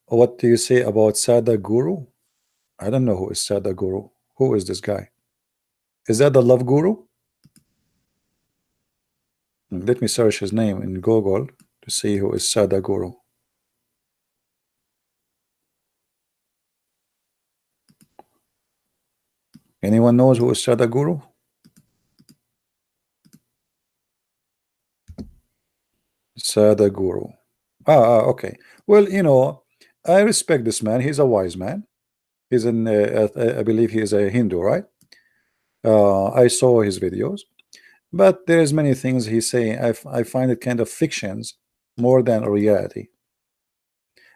What do you say about Sadhguru? I don't know who is Sadhguru. Who is this guy? Is that the love guru? Let me search his name in Google to see who is Sadhguru. Anyone knows who is Sadhguru? Sadhguru. Okay. Well, you know, I respect this man. He's a wise man. He's in, I believe he is a Hindu, right? I saw his videos, but there's many things he's saying. I find it kind of fictions more than a reality,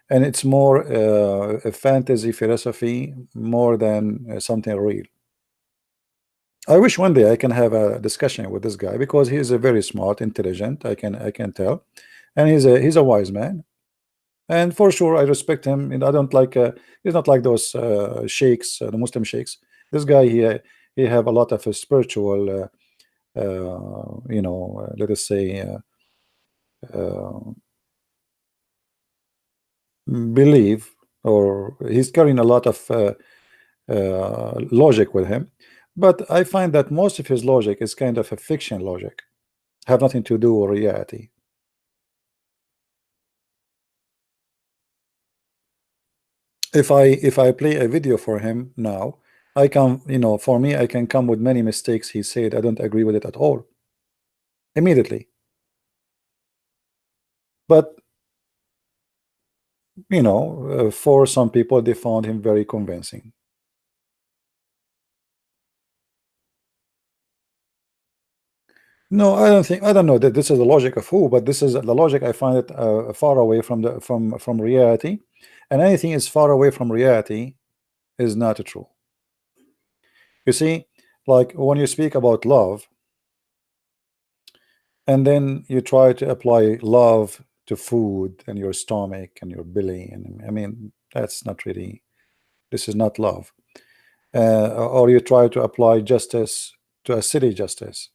and it's more a fantasy philosophy more than something real. I wish one day I can have a discussion with this guy, because he is a very smart, intelligent. I can tell, and he's a wise man, and for sure I respect him. And I don't like he's not like those sheikhs, the Muslim sheikhs. This guy he have a lot of spiritual you know, let us say belief, or he's carrying a lot of logic with him, but I find that most of his logic is kind of a fiction logic, have nothing to do with reality. If I play a video for him now, I can, you know, for me, I can come with many mistakes he said. I don't agree with it at all immediately, but you know, for some people they found him very convincing. No, I don't think, I don't know that this is the logic of who, but this is the logic. I find it far away from the from reality, and anything is far away from reality is not true. You see, like when you speak about love, and then you try to apply love to food and your stomach and your belly, and I mean that's not really, this is not love. or you try to apply justice to a city justice.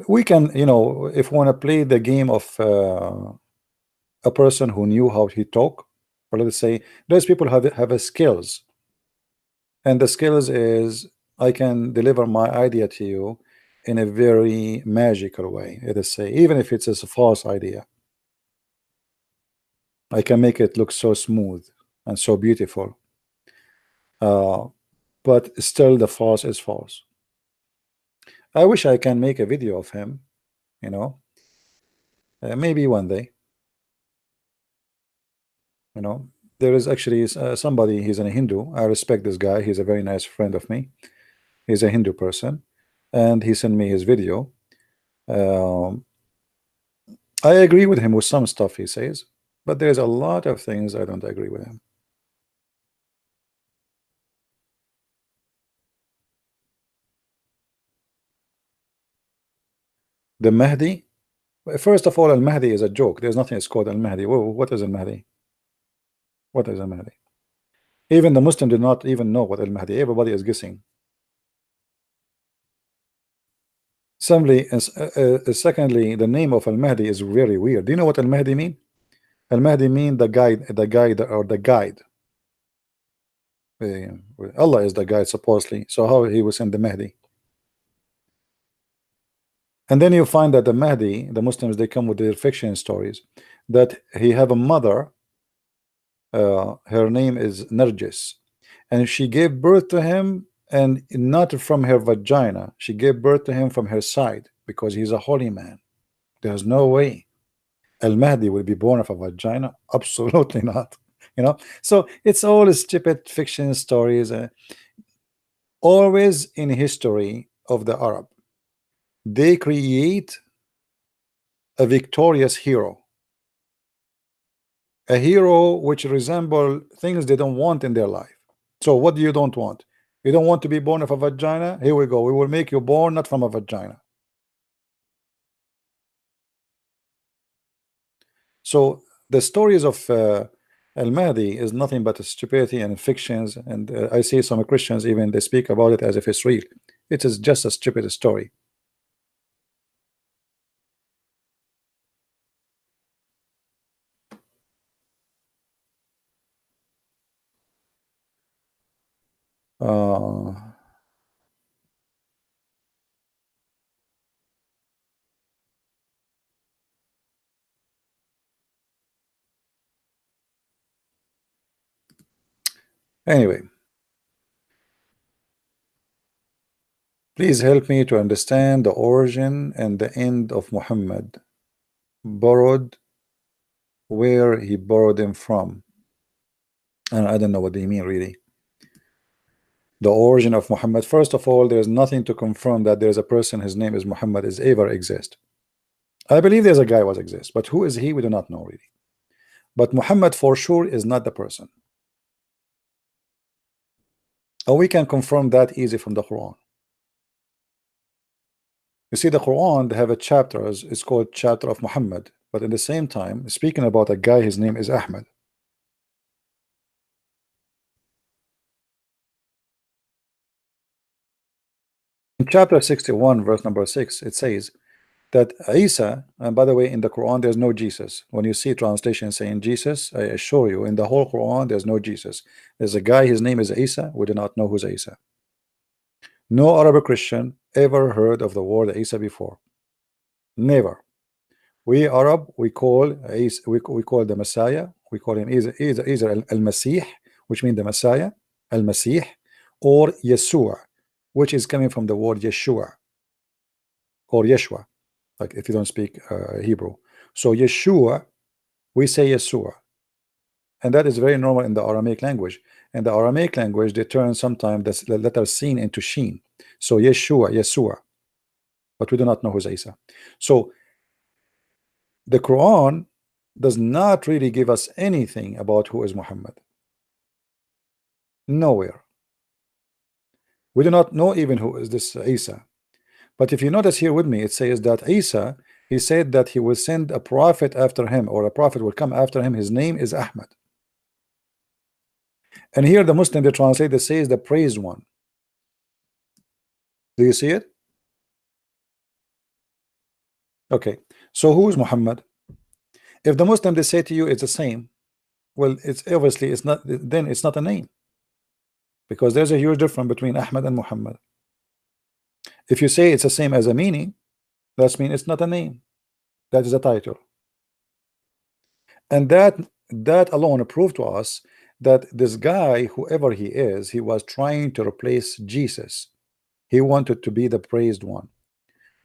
We can, you know, if we want to play the game of a person who knew how he talk, or let's say those people have a skills, and the skills is I can deliver my idea to you in a very magical way. Let us say, even if it's a false idea, I can make it look so smooth and so beautiful, but still the false is false. I wish I can make a video of him, you know, maybe one day. You know, there is actually somebody, he's a Hindu. I respect this guy. He's a very nice friend of me. He's a Hindu person, and he sent me his video. I agree with him with some stuff he says, but there's a lot of things I don't agree with him. The Mahdi, first of all, Al-Mahdi is a joke. There's nothing that's called Al-Mahdi. What is Al-Mahdi? What is Al-Mahdi? Even the Muslim did not even know what Al-Mahdi. Everybody is guessing. Secondly, the name of Al-Mahdi is very weird. Do you know what Al-Mahdi mean? Al-Mahdi mean the guide, or the guide. Allah is the guide, supposedly. So how he will send the Mahdi? And then you find that the Mahdi, the Muslims, they come with their fiction stories that he have a mother. Her name is Narjis, and she gave birth to him, and not from her vagina. She gave birth to him from her side, because he's a holy man. There's no way Al-Mahdi will be born of a vagina. Absolutely not. You know, so it's all stupid fiction stories. Always in history of the Arab, they create a victorious hero, a hero which resemble things they don't want in their life. So what do you don't want? You don't want to be born of a vagina? Here we go. We will make you born not from a vagina. So the stories of Al-Mahdi is nothing but stupidity and fictions, and I see some Christians even they speak about it as if it's real. It is just a stupid story. Anyway, please help me to understand the origin and the end of Muhammad. Borrowed, where he borrowed him from. And I don't know what they mean really. The origin of Muhammad. First of all, there's nothing to confirm that there's a person, his name is Muhammad, is ever exist. I believe there's a guy was exist, but who is he? We do not know really. But Muhammad for sure is not the person. And we can confirm that easy from the Quran. You see, the Quran, they have a chapter, it's called chapter of Muhammad, but at the same time, speaking about a guy, his name is Ahmed. In chapter 61, verse number 6, it says that Isa, and by the way, in the Quran, there's no Jesus. When you see translation saying Jesus, I assure you, in the whole Quran, there's no Jesus. There's a guy, his name is Isa. We do not know who's Isa. No Arabic Christian ever heard of the word Isa before. Never. We Arab, we call Isa, we call the Messiah, we call him either Al-Masih, which means the Messiah, Al-Masih, or Yeshua, which is coming from the word Yeshua or Yeshua, like if you don't speak Hebrew. So Yeshua, we say Yeshua, and that is very normal in the Aramaic language. In the Aramaic language, they turn sometimes the letter sin into sheen. So Yeshua, Yeshua, but we do not know who's Isa. So the Quran does not really give us anything about who is Muhammad. Nowhere. We do not know even who is this Isa. But if you notice here with me, it says that Isa, he said that he will send a prophet after him, or a prophet will come after him. His name is Ahmad. And here the Muslim, they translate, they say is the praised one. Do you see it? Okay, so who is Muhammad? If the Muslim, they say to you it's the same, well, it's obviously it's not, then it's not a name, because there's a huge difference between Ahmad and Muhammad. If you say it's the same as a meaning, that means it's not a name, that is a title. And that alone proved to us that this guy, whoever he is, he was trying to replace Jesus. He wanted to be the praised one.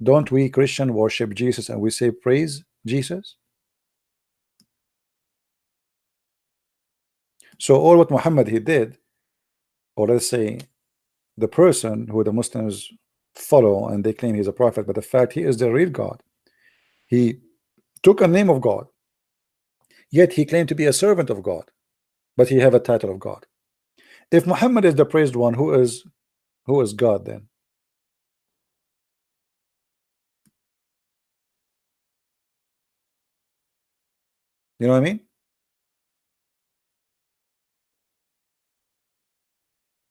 Don't we Christian worship Jesus and we say praise Jesus? So all what Muhammad he did, or let's say the person who the Muslims follow and they claim he's a prophet, but the fact he is the real God, he took a name of God, yet he claimed to be a servant of God, but he have a title of God. If Muhammad is the praised one, who is God then? You know what I mean?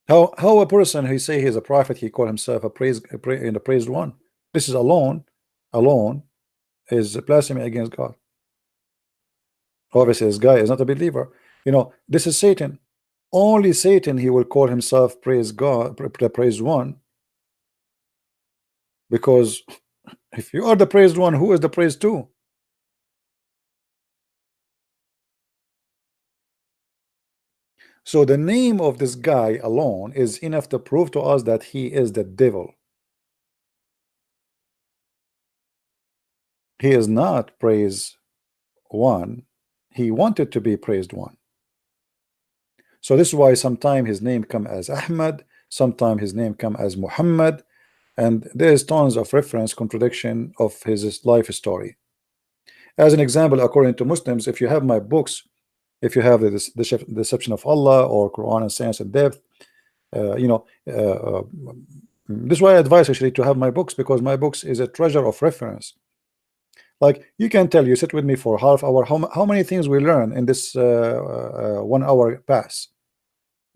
How a person who say he's a prophet, he call himself a praised one? This is alone is blasphemy against God. Obviously, this guy is not a believer. You know, this is Satan. Only Satan, he will call himself praise God, praised one. Because if you are the praised one, who is the praised two? So the name of this guy alone is enough to prove to us that he is the devil. He is not praised one. He wanted to be praised one. So this is why sometimes his name come as Ahmad, sometimes his name come as Muhammad, and there's tons of reference contradiction of his life story. As an example, according to Muslims, if you have my books, if you have the Deception of Allah or Quran and Science and Depth, this is why I advise actually to have my books, because my books is a treasure of reference. Like you can tell, you sit with me for half hour, how many things we learn in this 1 hour pass.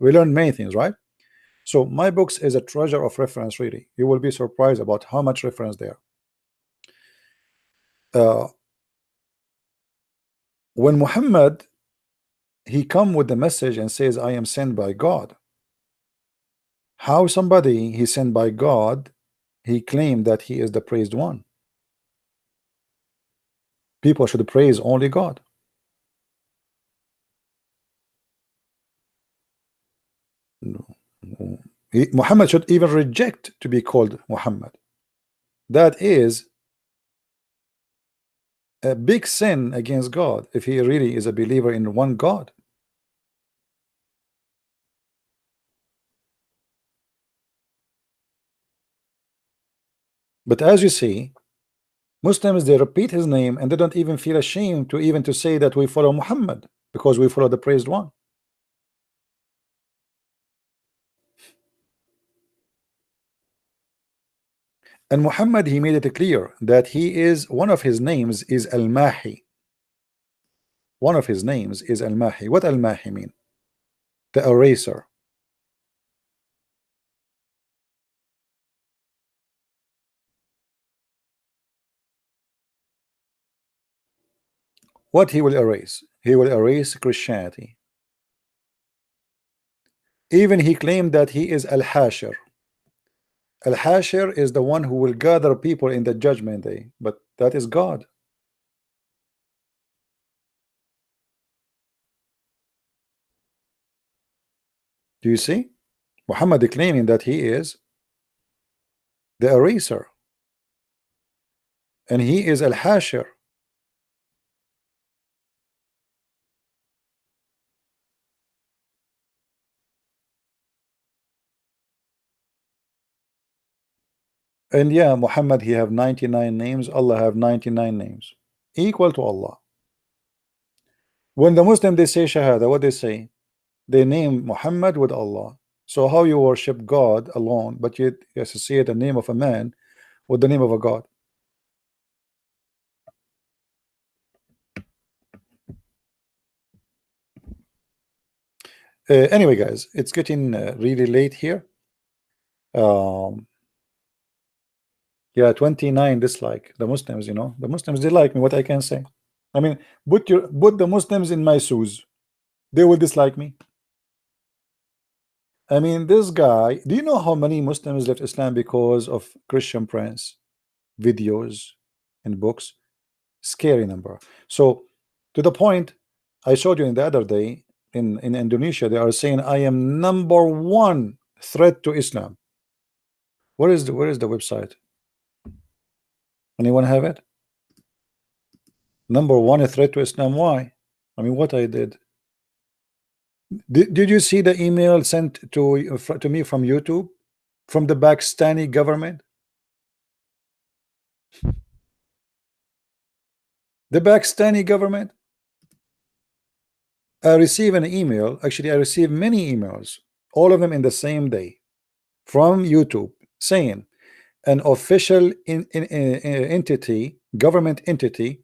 We learn many things, right? So my books is a treasure of reference, really. You will be surprised about how much reference there. When Muhammad, he come with the message and says, I am sent by God. How somebody he sent by God, he claimed that he is the praised one? People should praise only God. Muhammad should even reject to be called Muhammad. That is a big sin against God if he really is a believer in one God. But as you see, Muslims, they repeat his name and they don't even feel ashamed to even to say that we follow Muhammad, because we follow the praised one. And Muhammad, he made it clear that he is, one of his names is Al-Mahi. One of his names is Al-Mahi. What Al-Mahi mean? The eraser. What he will erase? He will erase Christianity. Even he claimed that he is Al-Hashir. Al-Hashir is the one who will gather people in the judgment day, but that is God. Do you see? Muhammad claiming that he is the eraser, and he is Al-Hashir. And yeah, Muhammad, he have 99 names, Allah have 99 names, equal to Allah. When the Muslim, they say Shahada, what they say? They name Muhammad with Allah. So how you worship God alone, but yet you associate the name of a man with the name of a God? Anyway, guys, it's getting really late here. Yeah, 29 dislike. The Muslims, the Muslims, they like me. What I can say? I mean, put the Muslims in my shoes. They will dislike me. I mean, this guy, do you know how many Muslims left Islam because of Christian Prince videos and books? Scary number. So to the point I showed you in the other day, in Indonesia, they are saying I am #1 threat to Islam. Where is the website? Anyone have it? #1 threat to Islam. Why? I mean, what I did. Did you see the email sent to me from YouTube, from the Pakistani government? The Pakistani government. I received an email. Actually, I received many emails, all of them in the same day, from YouTube, saying an official entity, government entity,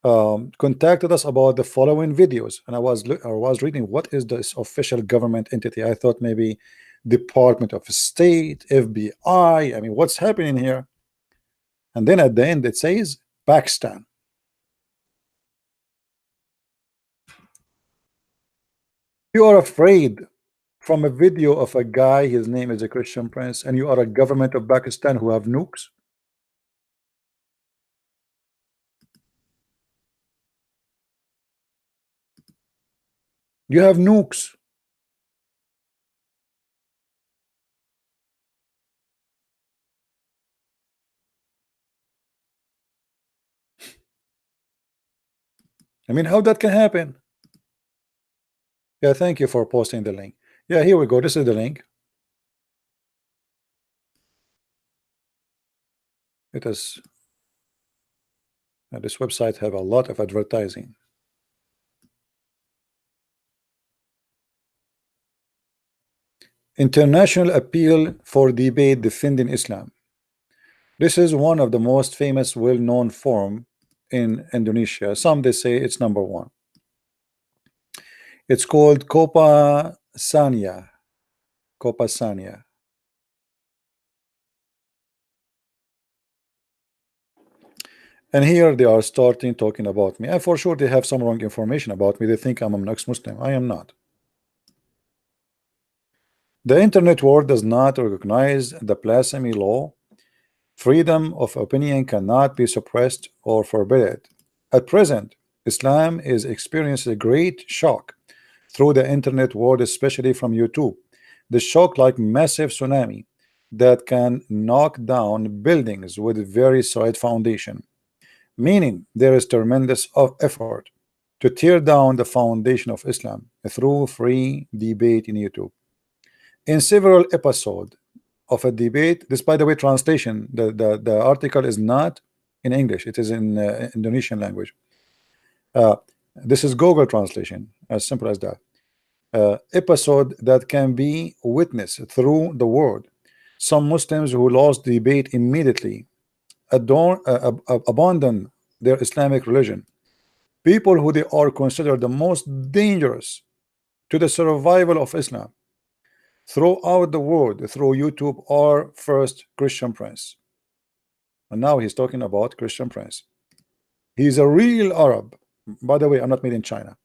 contacted us about the following videos. And I was reading, what is this official government entity? I thought maybe Department of State, FBI. I mean, what's happening here? And then at the end it says Pakistan. You are afraid from a video of a guy, his name is a Christian Prince, and you are a government of Pakistan who have nukes? You have nukes. I mean, how that can happen? Yeah, thank you for posting the link. Yeah, here we go. This is the link. It is. This website have a lot of advertising. International appeal for debate defending Islam. This is one of the most famous, well-known forum in Indonesia. Some they say it's #1. It's called Copa Sanya. Copa Sanya. And here they are starting talking about me. And for sure they have some wrong information about me. They think I'm an ex-Muslim. I am not. The internet world does not recognize the blasphemy law. Freedom of opinion cannot be suppressed or forbidden. At present, Islam is experiencing a great shock through the internet world, especially from YouTube. The shock, like massive tsunami that can knock down buildings with very solid foundation, meaning there is tremendous effort to tear down the foundation of Islam through free debate in YouTube. In several episodes of a debate, this, by the way, translation, the article is not in English, it is in Indonesian language. This is Google translation, as simple as that. Episode that can be witnessed through the world. Some Muslims who lost debate immediately abandon their Islamic religion. People who they are considered the most dangerous to the survival of Islam throughout the world through YouTube are first Christian Prince. And now he's talking about Christian Prince. He's a real Arab. By the way, I'm not made in China.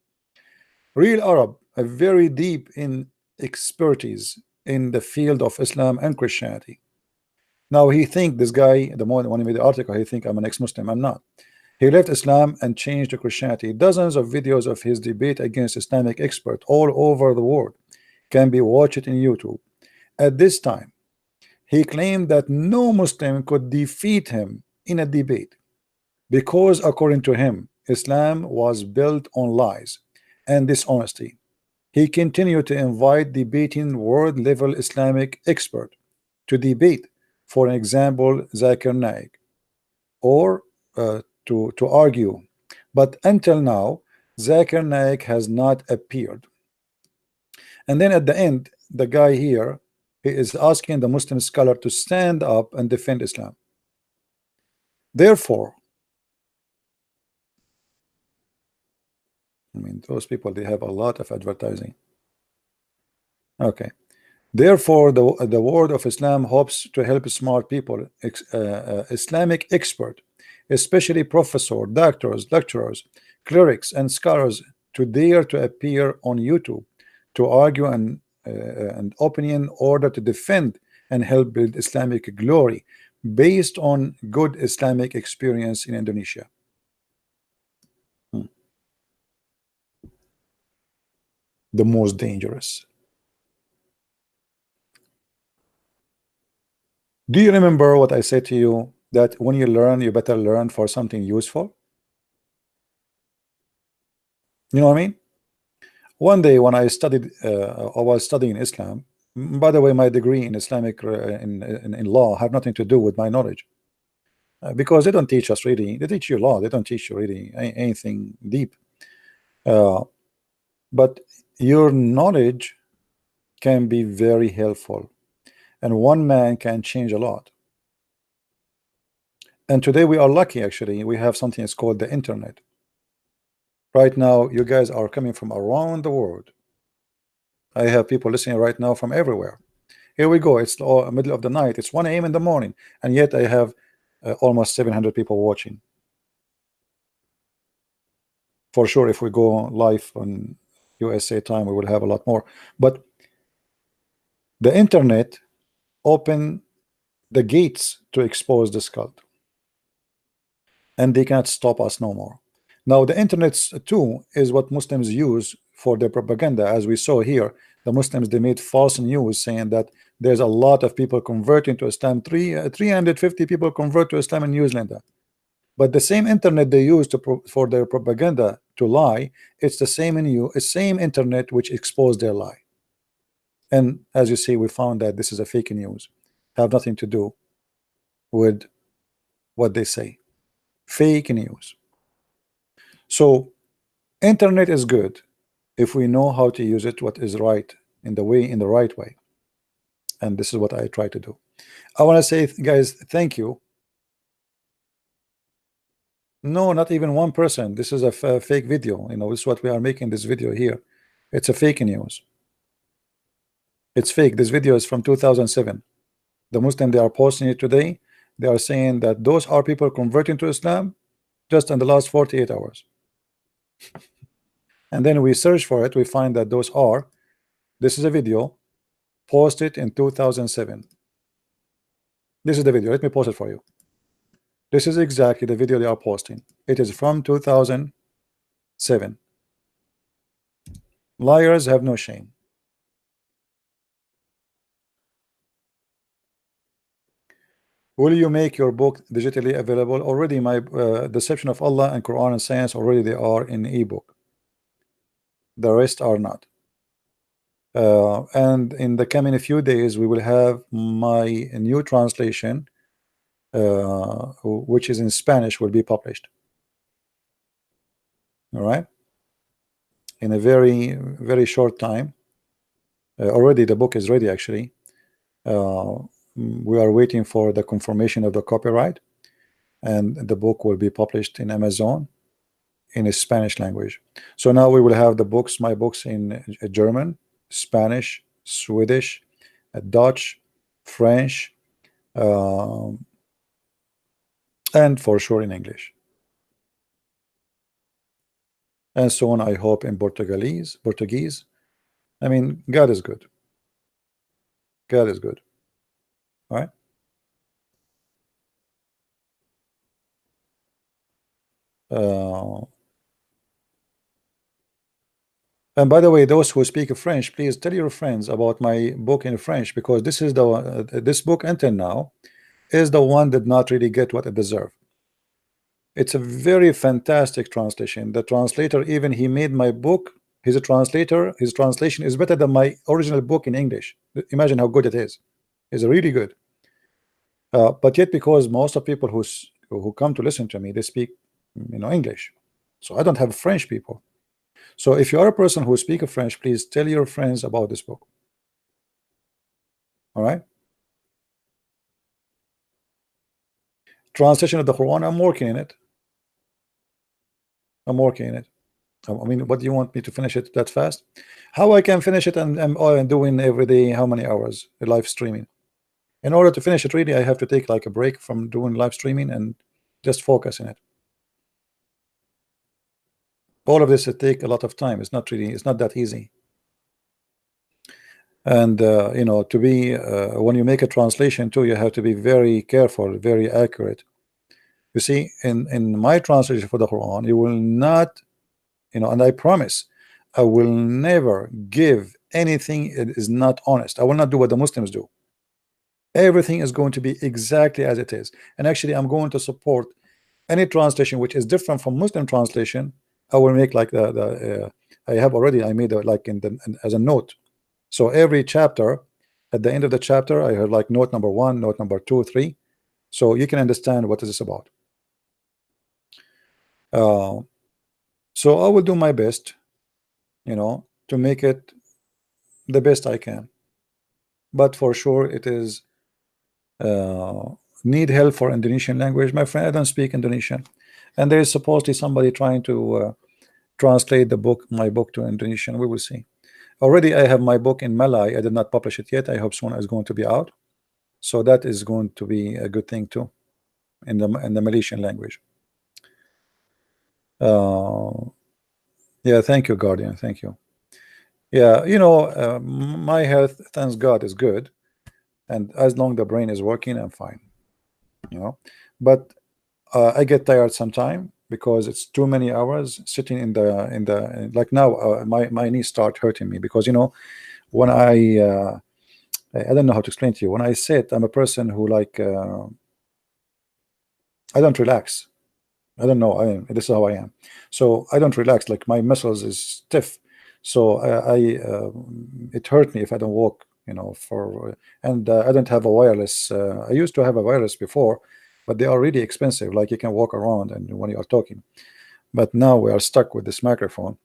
Real Arab, a very deep in expertise in the field of Islam and Christianity. Now he think, this guy, the moment when he made the article, he think I'm an ex-Muslim. I'm not. He left Islam and changed to Christianity. Dozens of videos of his debate against Islamic experts all over the world can be watched in YouTube. At this time, he claimed that no Muslim could defeat him in a debate because, according to him, Islam was built on lies and dishonesty. He continued to invite debating world-level Islamic experts to debate, for example, Zakir Naik, or to argue. But until now, Zakir Naik has not appeared. And then at the end, the guy here, he is asking the Muslim scholar to stand up and defend Islam. Therefore, I mean, those people, they have a lot of advertising. Okay. Therefore, the word of Islam hopes to help smart people, Islamic expert, especially professor, doctors, lecturers, clerics, and scholars, to dare to appear on YouTube to argue and opinion in order to defend and help build Islamic glory based on good Islamic experience in Indonesia. The most dangerous. Do you remember what I said to you, that when you learn, you better learn for something useful? You know what I mean? One day when I studied, I was studying Islam. By the way, my degree in Islamic in law have nothing to do with my knowledge, because they don't teach us really. They teach you law. They don't teach you really anything deep. But your knowledge can be very helpful, and one man can change a lot. And today we are lucky, actually. We have something that's called the internet. Right now, you guys are coming from around the world. I have people listening right now from everywhere. Here we go. It's the middle of the night. It's 1 a.m. in the morning, and yet I have almost 700 people watching. For sure, if we go live on USA time, we will have a lot more. But the internet opened the gates to expose this cult, and they cannot stop us no more. Now, the internet too is what Muslims use for their propaganda. As we saw here, the Muslims, they made false news saying that there's a lot of people converting to Islam. 350 people convert to Islam in New Zealand. But the same internet they use for their propaganda to lie, it's the same internet which exposed their lie. And as you see, we found that this is a fake news, have nothing to do with what they say. Fake news. So internet is good if we know how to use it, what is right, in the right way. And this is what I try to do. I want to say, guys, thank you. No, not even 1%. This is a fake video. You know, this is what we are making this video here. It's a fake news. It's fake. This video is from 2007. The Muslim, they are posting it today. They are saying that those are people converting to Islam just in the last 48 hours. And then we search for it. We find that this is a video posted in 2007. This is the video. Let me post it for you. This is exactly the video they are posting. It is from 2007. Liars have no shame. Will you make your book digitally available? Already, my Deception of Allah and Quran and Science, already they are in ebook. The rest are not. And in the coming few days, we will have my new translation, which is in Spanish, will be published. All right, in a very, very short time. Already the book is ready, actually. We are waiting for the confirmation of the copyright, and the book will be published in Amazon in a Spanish language. So now we will have my books in German, Spanish, Swedish, Dutch, French, and for sure in English, and so on. I hope in Portuguese. I mean, God is good. God is good. All right. And by the way, those who speak French, please tell your friends about my book in French, because this is this book until now is the one that did not really get what it deserved. It's a very fantastic translation. The translator, even he made my book. He's a translator. His translation is better than my original book in English. Imagine how good it is. It's really good. But yet, because most of people who come to listen to me, they speak, English. So I don't have French people. So if you are a person who speaks French, please tell your friends about this book. All right. Translation of the Quran, I'm working in it. I mean, what do you want me to finish it that fast? How I can finish it and I'm doing every day how many hours live streaming? In order to finish it, really, I have to take like a break from doing live streaming and just focus in it. All of this will take a lot of time. It's not that easy. And you know, to be when you make a translation too, you have to be very careful, very accurate. You see, in my translation for the Quran, you will not, you know, and I promise I will never give anything that is not honest. I will not do what the Muslims do. Everything is going to be exactly as it is. And actually, I'm going to support any translation which is different from Muslim translation. I will make like I have already, I made like as a note. So every chapter, at the end of the chapter, I have like note number 1, note number 2, 3, so you can understand what is this about. So I will do my best, you know, to make it the best I can. But for sure, it is need help for Indonesian language. My friend, I don't speak Indonesian, and there is supposedly somebody trying to translate my book to Indonesian. We will see. Already I have my book in Malay. I did not publish it yet. I hope soon it's going to be out. So that is going to be a good thing too, in the Malaysian language. Yeah, thank you, Guardian. Thank you. Yeah, you know, my health, thanks God, is good, and as long the brain is working, I'm fine. You know, but I get tired sometime because it's too many hours sitting in the like now. My knees start hurting me because, you know, when I don't know how to explain to you. When I sit, I'm a person who like I don't relax. I don't know. This is how I am. So I don't relax. Like my muscles is stiff. So it hurt me if I don't walk. You know, and I don't have a wireless. I used to have a wireless before, but they are really expensive. Like you can walk around and when you are talking. But now we are stuck with this microphone.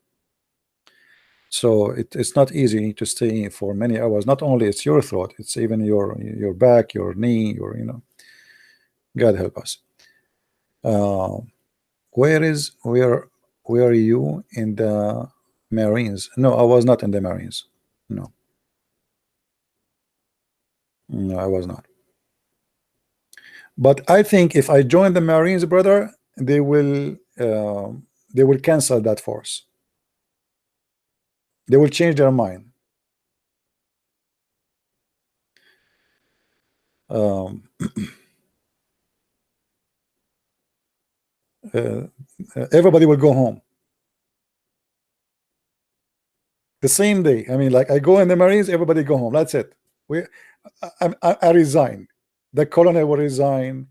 So it's not easy to stay for many hours. Not only it's your throat, it's even your back, your knee, your, you know. God help us. Where are you in the Marines? No, I was not in the Marines. No, I was not. But I think if I join the Marines, brother, they will cancel that force. They will change their mind. Everybody will go home the same day. I mean, like I go in the Marines, everybody go home. That's it. I resign. The colonel will resign.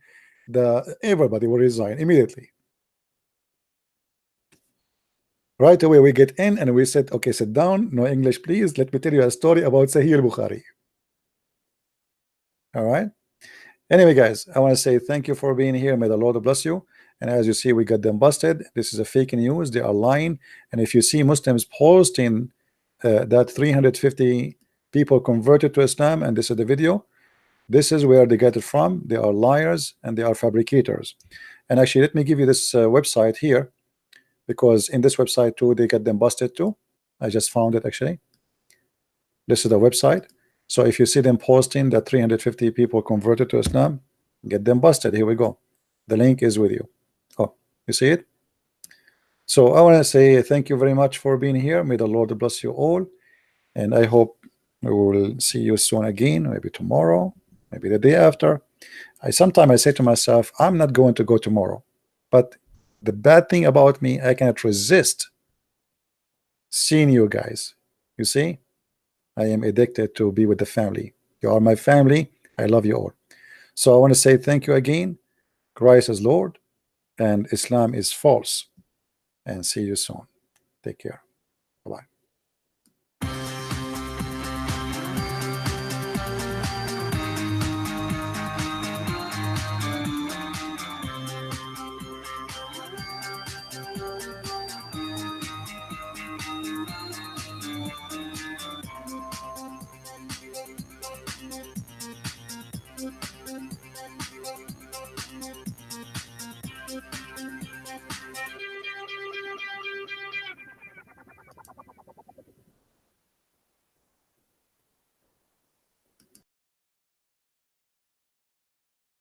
Everybody will resign immediately. Right away, we get in and we said, okay, sit down. No English, please. Let me tell you a story about Sahih Bukhari. All right. Anyway, guys, I want to say thank you for being here. May the Lord bless you. And as you see, we got them busted. This is a fake news. They are lying. And if you see Muslims posting that 350 people converted to Islam, and this is the video, this is where they get it from. They are liars and they are fabricators. And actually, let me give you this website here, because in this website too, they get them busted too. I just found it actually. This is the website. So if you see them posting that 350 people converted to Islam, get them busted. Here we go. The link is with you. Oh, you see it? So I want to say thank you very much for being here. May the Lord bless you all. And I hope we will see you soon again, maybe tomorrow, maybe the day after. Sometimes I say to myself, I'm not going to go tomorrow. But the bad thing about me, I cannot resist seeing you guys. You see? I am addicted to be with the family. You are my family. I love you all. So I want to say thank you again. Christ is Lord and Islam is false. And see you soon. Take care.